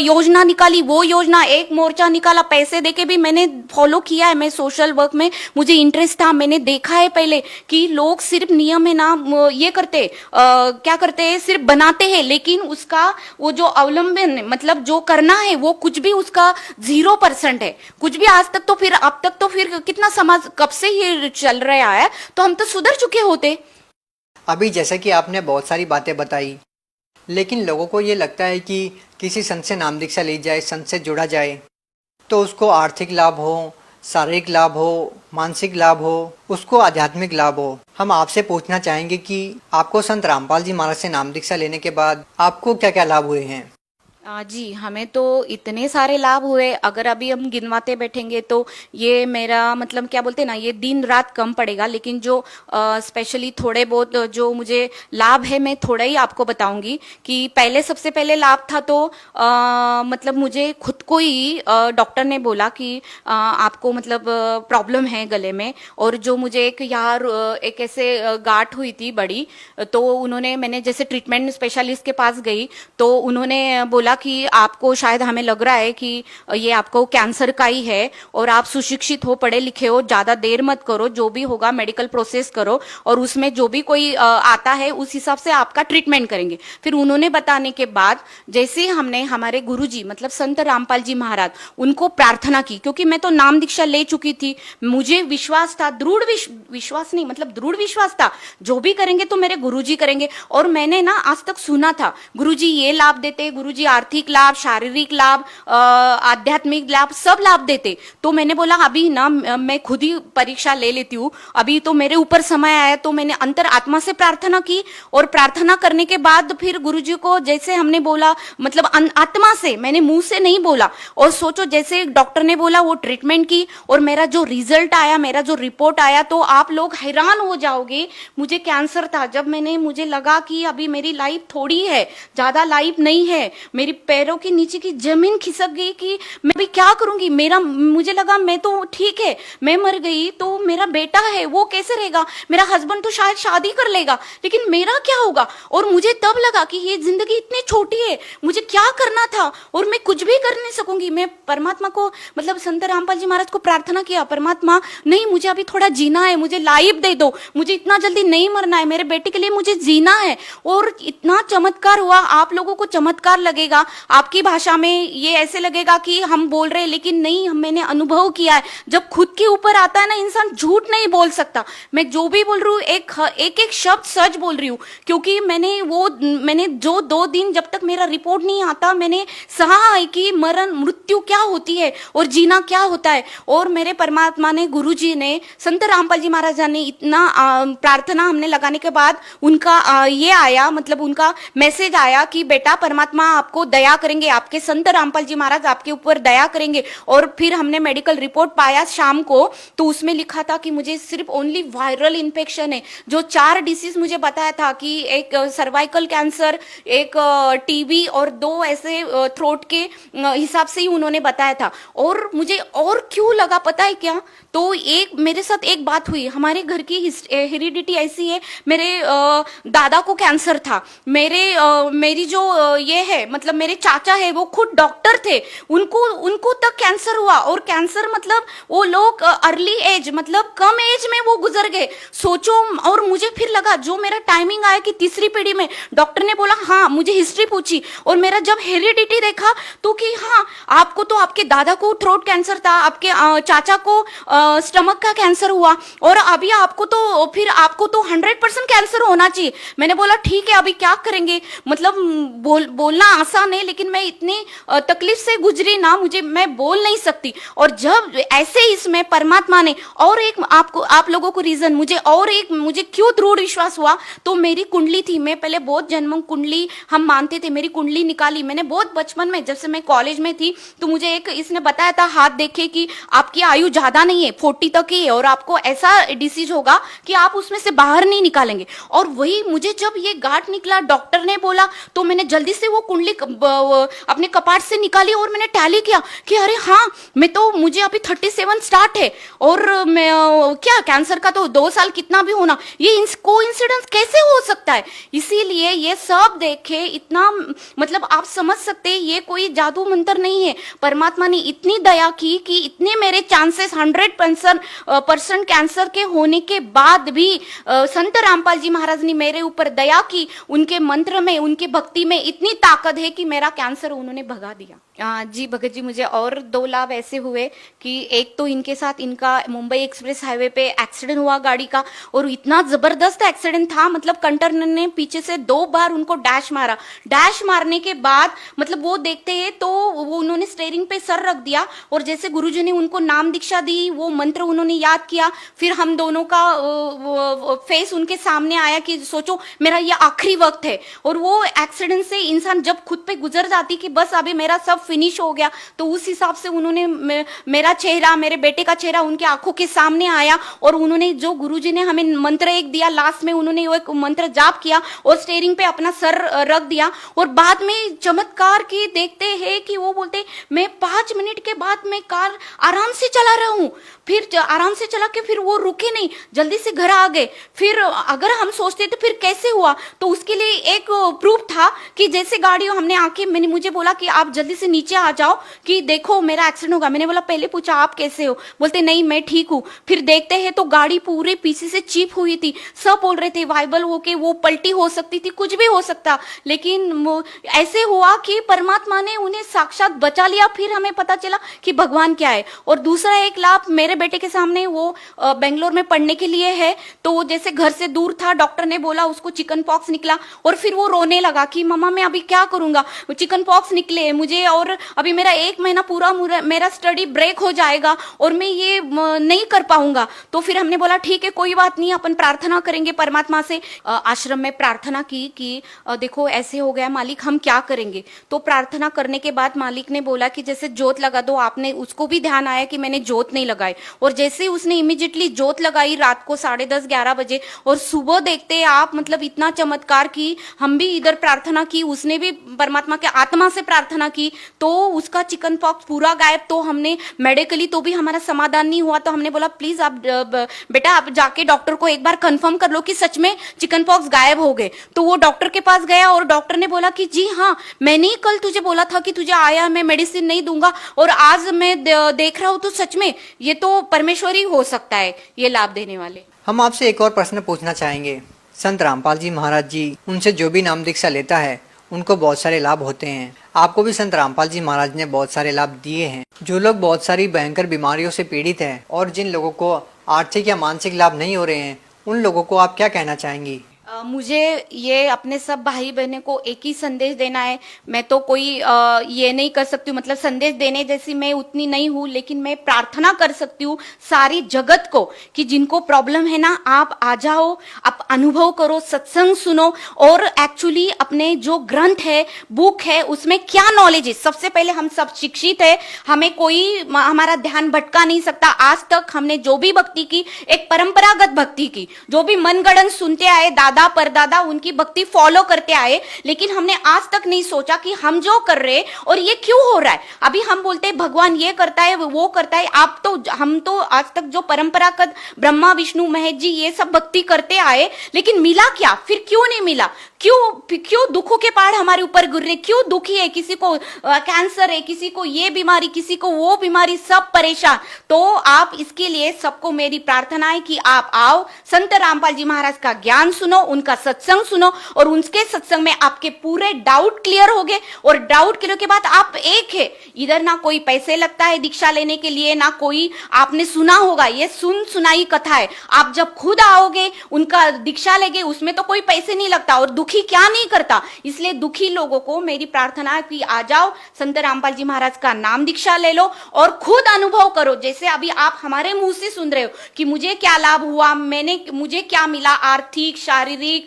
योजना निकाली, वो योजना, एक मोर्चा निकाला, पैसे देके भी मैंने फॉलो किया है। मैं सोशल वर्क में मुझे इंटरेस्ट था, मैंने देखा है पहले कि लोग सिर्फ नियम है ना ये करते क्या करते हैं, सिर्फ बनाते हैं, लेकिन उसका वो जो अवलंबन, मतलब जो करना है वो कुछ भी उसका 0% है, कुछ भी आज तक। तो फिर अब तक तो फिर कितना समाज कब से ये चल रहा है, तो हम तो सुधर चुके होते। अभी जैसे कि आपने बहुत सारी बातें बताई, लेकिन लोगों को ये लगता है कि किसी संत से नाम दीक्षा ली जाए, संत से जुड़ा जाए तो उसको आर्थिक लाभ हो, शारीरिक लाभ हो, मानसिक लाभ हो, उसको आध्यात्मिक लाभ हो। हम आपसे पूछना चाहेंगे कि आपको संत रामपाल जी महाराज से नाम दीक्षा लेने के बाद आपको क्या क्या लाभ हुए हैं? जी, हमें तो इतने सारे लाभ हुए, अगर अभी हम गिनवाते बैठेंगे तो ये मेरा मतलब क्या बोलते हैं ना, ये दिन रात कम पड़ेगा। लेकिन जो स्पेशली थोड़े बहुत जो मुझे लाभ है, मैं थोड़ा ही आपको बताऊंगी। कि पहले सबसे पहले लाभ था तो मतलब मुझे खुद को ही डॉक्टर ने बोला कि आपको मतलब प्रॉब्लम है गले में। और जो मुझे एक यार एक ऐसे गांठ हुई थी बड़ी, तो उन्होंने, मैंने जैसे ट्रीटमेंट स्पेशलिस्ट के पास गई तो उन्होंने बोला कि आपको शायद, हमें लग रहा है कि ये आपको कैंसर का ही है, और आप सुशिक्षित हो, पढ़े लिखे हो, ज्यादा देर मत करो, जो भी होगा मेडिकल प्रोसेस करो और उसमें जो भी कोई आता है उस हिसाब से आपका ट्रीटमेंट करेंगे। फिर उन्होंने बताने के बाद जैसे हमने हमारे गुरुजी मतलब संत रामपाल जी महाराज, उनको प्रार्थना की, क्योंकि मैं तो नाम दीक्षा ले चुकी थी, मुझे विश्वास था, दृढ़ विश्वास नहीं मतलब दृढ़ विश्वास था, जो भी करेंगे तो मेरे गुरुजी करेंगे। और मैंने ना आज तक सुना था गुरुजी ये लाभ देते, गुरुजी आर्थिक लाभ, शारीरिक लाभ, आध्यात्मिक लाभ, सब लाभ देते। तो मैंने बोला अभी ना मैं खुद ही परीक्षा ले लेती हूँ, अभी तो मेरे ऊपर समय आया। तो मैंने अंतर आत्मा से प्रार्थना की, और प्रार्थना करने के बाद फिर गुरुजी को जैसे हमने बोला, मतलब आत्मा से, मैंने मुंह से नहीं बोला। और सोचो जैसे डॉक्टर ने बोला वो ट्रीटमेंट की, और मेरा जो रिजल्ट आया, मेरा जो रिपोर्ट आया, तो आप लोग हैरान हो जाओगे। मुझे कैंसर था, जब मुझे लगा कि अभी मेरी लाइफ थोड़ी है, ज्यादा लाइफ नहीं है, मेरी पैरों के नीचे की जमीन खिसक गई कि मैं भी क्या करूंगी। मुझे लगा मैं तो ठीक है, मैं मर गई तो मेरा बेटा है वो कैसे रहेगा, मेरा हस्बैंड तो शायद शादी कर लेगा, लेकिन मेरा क्या होगा। और मुझे तब लगा कि ये जिंदगी इतनी छोटी है, मुझे क्या करना था, और मैं कुछ भी कर नहीं सकूंगी। मैं परमात्मा को मतलब संत रामपाल जी महाराज को प्रार्थना किया, परमात्मा नहीं, मुझे अभी थोड़ा जीना है, मुझे लाइफ दे दो, मुझे इतना जल्दी नहीं मरना है, मेरे बेटे के लिए मुझे जीना है। और इतना चमत्कार हुआ। आप लोगों को चमत्कार लगेगा, आपकी भाषा में ये ऐसे लगेगा कि हम बोल रहे हैं, लेकिन नहीं, मैंने अनुभव किया है। जब खुद के ऊपर आता है ना, इंसान झूठ नहीं बोल सकता। मैं जो भी बोल रही हूँ एक शब्द सच बोल रही हूँ, क्योंकि मैंने जो 2 दिन जब तक मेरा रिपोर्ट नहीं आता, मैंने सहा है कि मृत्यु क्या होती है और जीना क्या होता है। और मेरे परमात्मा ने, गुरु जी ने, संत रामपाल जी महाराज ने इतना प्रार्थना हमने लगाने के बाद उनका ये आया, मतलब उनका मैसेज आया कि बेटा परमात्मा आपको दया करेंगे, आपके संत रामपाल जी महाराज आपके ऊपर दया करेंगे। और फिर हमने मेडिकल रिपोर्ट पाया शाम को, तो उसमें लिखा था कि मुझे सिर्फ ओनली वायरल इन्फेक्शन है। जो 4 डिसीज मुझे बताया था कि एक सर्वाइकल कैंसर, एक टीबी और 2 ऐसे थ्रोट के हिसाब से ही उन्होंने बताया था। और मुझे और क्यों लगा पता है क्या, तो एक मेरे साथ एक बात हुई। हमारे घर की हेरिडिटी ऐसी है, मेरे दादा को कैंसर था, मेरी जो ये है मतलब मेरे चाचा है वो खुद डॉक्टर थे, उनको तक कैंसर हुआ। और कैंसर मतलब वो लोग अर्ली एज मतलब कम एज में वो गुजर गए, सोचो। और मुझे फिर लगा जो मेरा टाइमिंग आया कि तीसरी पीढ़ी में, डॉक्टर ने बोला हाँ, मुझे हिस्ट्री पूछी और मेरा जब हेरिडिटी देखा तो कि हाँ, आपको तो आपके दादा को थ्रोट कैंसर था, आपके चाचा को स्टमक का कैंसर हुआ, और अभी आपको तो 100% कैंसर होना चाहिए। मैंने बोला ठीक है, अभी क्या करेंगे, मतलब बोलना आसान है, लेकिन मैं इतनी तकलीफ से गुजरी ना, मैं बोल नहीं सकती। और जब ऐसे इसमें परमात्मा ने और एक आप लोगों को रीजन, मुझे क्यों दृढ़ विश्वास हुआ, तो मेरी कुंडली थी। मैं पहले बहुत जन्म कुंडली हम मानते थे, मेरी कुंडली निकाली मैंने बहुत बचपन में, जब से मैं कॉलेज में थी। तो मुझे एक इसने बताया था, हाथ देखे कि आपकी आयु ज्यादा नहीं है, 40 तक ही है, और आपको ऐसा डिसीज होगा कि आप उसमें से बाहर नहीं निकालेंगे। और वही मुझे जब ये गांठ निकला, डॉक्टर ने बोला, तो मैंने जल्दी से वो कुंडली अपने कपाट से निकाली और मैंने टैली किया कि अरे हाँ, मुझे अभी 37 स्टार्ट है, और मैं क्या कैंसर का तो 2 साल कितना भी होना, ये कोइंसिडेंस कैसे हो सकता है। इसीलिए ये सब देखे इतना मतलब आप समझ सकते, ये कोई जादू मंत्र नहीं है। परमात्मा ने इतनी दया की कि इतने मेरे चांसेस 100% कैंसर के होने के बाद भी संत रामपाल जी महाराज ने मेरे ऊपर दया की। उनके मंत्र में, उनके भक्ति में इतनी ताकत है कि मेरा कैंसर उन्होंने भगा दिया। जी भगत जी, मुझे और 2 लाभ ऐसे हुए कि एक तो इनके साथ इनका मुंबई एक्सप्रेस हाईवे पे एक्सीडेंट हुआ गाड़ी का, और इतना जबरदस्त एक्सीडेंट था, मतलब कंटरनर ने पीछे से 2 बार उनको डैश मारा। डैश मारने के बाद मतलब वो देखते हैं तो वो उन्होंने स्टीयरिंग पे सर रख दिया, और जैसे गुरुजी ने उनको नाम दीक्षा दी, वो मंत्र उन्होंने याद किया, फिर हम दोनों का फेस उनके सामने आया कि सोचो मेरा ये आखिरी वक्त है। और वो एक्सीडेंट से इंसान जब खुद पे गुजर जाती कि बस अभी मेरा सब फिनिश हो गया, तो उस हिसाब से उन्होंने मेरा चेहरा, मेरे बेटे का चेहरा उनके आंखों के सामने आया, और उन्होंने जो गुरुजी ने हमें मंत्र एक दिया, लास्ट में उन्होंने वो एक मंत्र जाप किया और स्टीयरिंग पे अपना सर रख दिया, और बाद में चमत्कार की देखते हैं कि वो बोलते मैं 5 मिनट के बाद मैं कार आराम से चला रहा हूँ, फिर आराम से चला के फिर वो रुके नहीं, जल्दी से घर आ गए। फिर अगर हम सोचते थे फिर कैसे हुआ, तो उसके लिए एक प्रूफ था कि जैसे गाड़ी हमने आके, मैंने मुझे बोला कि आप जल्दी से नीचे आ जाओ कि देखो मेरा एक्सीडेंट होगा। मैंने बोला पहले पूछा आप कैसे हो, बोलते नहीं मैं ठीक हूँ। फिर देखते हैं तो गाड़ी पूरे पीछे से चिप हुई थी, सब बोल रहे थे वाइबल होके वो पलटी हो सकती थी, कुछ भी हो सकता, लेकिन ऐसे हुआ कि परमात्मा ने उन्हें साक्षात बचा लिया। फिर हमें पता चला कि भगवान क्या है। और दूसरा एक लाभ, मेरे बेटे के सामने, वो बेंगलोर में पढ़ने के लिए है, तो वो जैसे घर से दूर था, डॉक्टर ने बोला उसको चिकन पॉक्स निकला, और फिर वो रोने लगा कि मम्मा मैं अभी क्या करूंगा, चिकन पॉक्स निकले मुझे, और अभी मेरा 1 महीना पूरा मेरा स्टडी ब्रेक हो जाएगा और मैं ये नहीं कर पाऊंगा। तो फिर हमने बोला ठीक है कोई बात नहीं, अपन प्रार्थना करेंगे परमात्मा से। आश्रम में प्रार्थना की कि देखो ऐसे हो गया मालिक, हम क्या करेंगे। तो प्रार्थना करने के बाद मालिक ने बोला कि जैसे जोत लगा दो। आपने उसको भी ध्यान आया कि मैंने जोत नहीं लगाई, और जैसे उसने इमीडिएटली जोत लगाई रात को 10:30-11 बजे, और सुबह देखते आप मतलब इतना चमत्कार की। हम भी इधर प्रार्थना की, उसने भी परमात्मा के आत्मा से प्रार्थना की, तो उसका चिकन पॉक्स पूरा गायब। तो हमने मेडिकली तो भी हमारा समाधान नहीं हुआ, तो हमने बोला प्लीज आप बेटा आप जाके डॉक्टर को एक बार कंफर्म कर लो कि सच में चिकन पॉक्स गायब हो गए। तो वो डॉक्टर के पास गया और डॉक्टर ने बोला कि जी हाँ, मैंने ही कल तुझे बोला था कि तुझे आया, मैं मेडिसिन नहीं दूंगा, और आज मैं देख रहा हूं, तो सच में ये तो परमेश्वर ही हो सकता है ये लाभ देने वाले। हम आपसे एक और प्रश्न पूछना चाहेंगे। संत रामपाल जी महाराज जी, उनसे जो भी नाम दीक्षा लेता है उनको बहुत सारे लाभ होते हैं। आपको भी संत रामपाल जी महाराज ने बहुत सारे लाभ दिए हैं। जो लोग बहुत सारी भयंकर बीमारियों से पीड़ित हैं और जिन लोगों को आर्थिक या मानसिक लाभ नहीं हो रहे हैं, उन लोगों को आप क्या कहना चाहेंगी? मुझे ये अपने सब भाई बहनों को एक ही संदेश देना है। मैं तो कोई ये नहीं कर सकती हूँ, मतलब संदेश देने जैसी मैं उतनी नहीं हूँ, लेकिन मैं प्रार्थना कर सकती हूँ सारी जगत को कि जिनको प्रॉब्लम है ना, आप आ जाओ, आप अनुभव करो, सत्संग सुनो, और एक्चुअली अपने जो ग्रंथ है, बुक है, उसमें क्या नॉलेज है। सबसे पहले हम सब शिक्षित है, हमें कोई हमारा ध्यान भटका नहीं सकता। आज तक हमने जो भी भक्ति की, एक परंपरागत भक्ति की, जो भी मनगढ़ंत सुनते आए, दादा परदादा उनकी भक्ति फॉलो करते आए, लेकिन हमने आज तक नहीं सोचा कि हम जो कर रहे और ये क्यों हो रहा है। अभी हम बोलते हैं भगवान ये करता है वो करता है, हम तो आज तक जो परंपरागत ब्रह्मा विष्णु महेश जी ये सब भक्ति करते आए, लेकिन मिला क्या, फिर क्यों नहीं मिला, क्यों दुखों के पहाड़ हमारे ऊपर गिर रहे, क्यों दुखी है, किसी को कैंसर है, किसी को ये बीमारी, किसी को वो बीमारी, सब परेशान। तो आप इसके लिए सबको मेरी प्रार्थना है कि आप आओ, संत रामपाल जी महाराज का ज्ञान सुनो, उनका सत्संग सुनो, और उनके सत्संग में आपके पूरे डाउट क्लियर हो गए। और डाउट क्लियर के बाद आप एक है, इधर ना कोई पैसे लगता है दीक्षा लेने के लिए, ना कोई, आपने सुना होगा ये सुनाई कथा है, आप जब खुद आओगे उनका दीक्षा लेंगे, उसमें तो कोई पैसे नहीं लगता, और दुखी क्या नहीं करता। इसलिए दुखी लोगों को मेरी प्रार्थना है कि आ जाओ, संत रामपाल जी महाराज का नाम दीक्षा ले लो और खुद अनुभव करो। जैसे अभी आप हमारे मुंह से सुन रहे हो कि मुझे क्या लाभ हुआ, मुझे क्या मिला, आर्थिक, शारीरिक,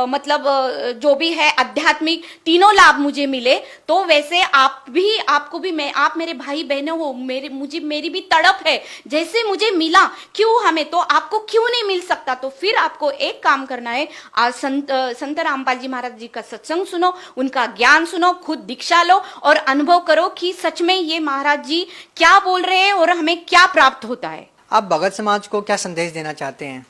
मतलब जो भी है आध्यात्मिक, तीनों लाभ मुझे मिले। तो वैसे आपको भी आप मेरे भाई बहनों हो, मेरी भी तड़प है, जैसे मुझे मिला क्यों हमें, तो आपको क्यों नहीं मिल सकता। तो फिर आपको एक काम करना है, आज संत रामपाल जी महाराज जी का सत्संग सुनो, उनका ज्ञान सुनो, खुद दीक्षा लो और अनुभव करो कि सच में ये महाराज जी क्या बोल रहे हैं और हमें क्या प्राप्त होता है। आप भगत समाज को क्या संदेश देना चाहते हैं?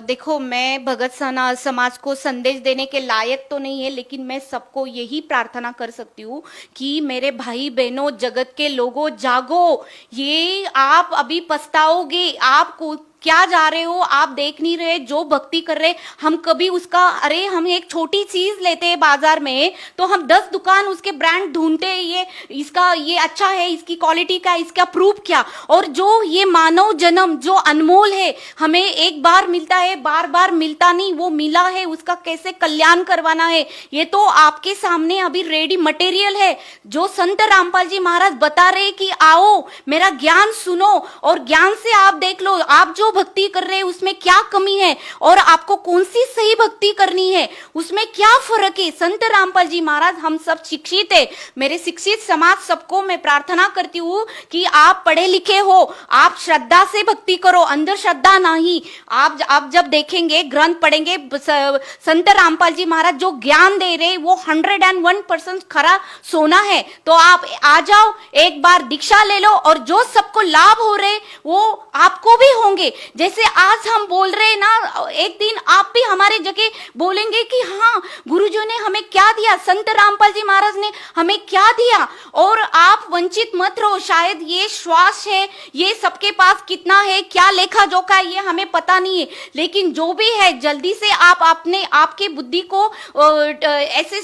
देखो, मैं भगत समाज को संदेश देने के लायक तो नहीं है, लेकिन मैं सबको यही प्रार्थना कर सकती हूँ कि मेरे भाई बहनों, जगत के लोगों, जागो। ये आप अभी पछताओगे, आपको क्या जा रहे हो, आप देख नहीं रहे, जो भक्ति कर रहे हम कभी उसका, अरे हम एक छोटी चीज लेते हैं बाजार में तो हम 10 दुकान उसके ब्रांड ढूंढते हैं, ये अच्छा है, इसकी क्वालिटी क्या, इसका प्रूफ क्या। और जो ये मानव जन्म जो अनमोल है, हमें एक बार मिलता है, बार बार मिलता नहीं, वो मिला है, उसका कैसे कल्याण करवाना है, ये तो आपके सामने अभी रेडी मटेरियल है। जो संत रामपाल जी महाराज बता रहे कि आओ मेरा ज्ञान सुनो और ज्ञान से आप देख लो, आप जो भक्ति कर रहे हैं उसमें क्या कमी है और आपको कौन सी सही भक्ति करनी है उसमें क्या फर्क है। संत रामपाल जी महाराज, हम सब शिक्षित है, मेरे शिक्षित समाज सबको मैं प्रार्थना करती हूँ कि आप पढ़े लिखे हो, आप श्रद्धा से भक्ति करो, अंधश्रद्धा नहीं। आप जब देखेंगे, ग्रंथ पढ़ेंगे, संत रामपाल जी महाराज जो ज्ञान दे रहे वो 101% खरा सोना है। तो आप आ जाओ, एक बार दीक्षा ले लो और जो सबको लाभ हो रहे वो आपको भी होंगे। जैसे आज हम बोल रहे ना, एक दिन आप भी हमारे जगह बोलेंगे कि हाँ गुरुजी ने हमें क्या दिया, संत रामपाल जी महाराज ने हमें क्या दिया। और आप वंचित मत रहो। शायद ये श्वास है, ये सबके पास कितना है, क्या लेखा जोखा है, ये हमें पता नहीं है, लेकिन जो भी है जल्दी से आप अपने आपके बुद्धि को ऐसे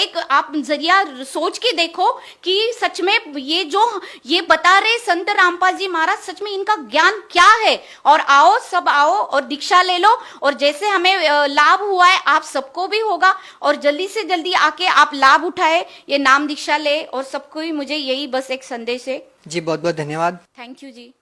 एक आप जरिया सोच के देखो कि सच में ये बता रहे संत रामपाल जी महाराज सच में इनका ज्ञान क्या है। और आओ, सब आओ और दीक्षा ले लो, और जैसे हमें लाभ हुआ है आप सबको भी होगा। और जल्दी से जल्दी आके आप लाभ उठाए, ये नाम दीक्षा ले, और सबको ही मुझे यही बस एक संदेश है। जी बहुत बहुत धन्यवाद। Thank you ji.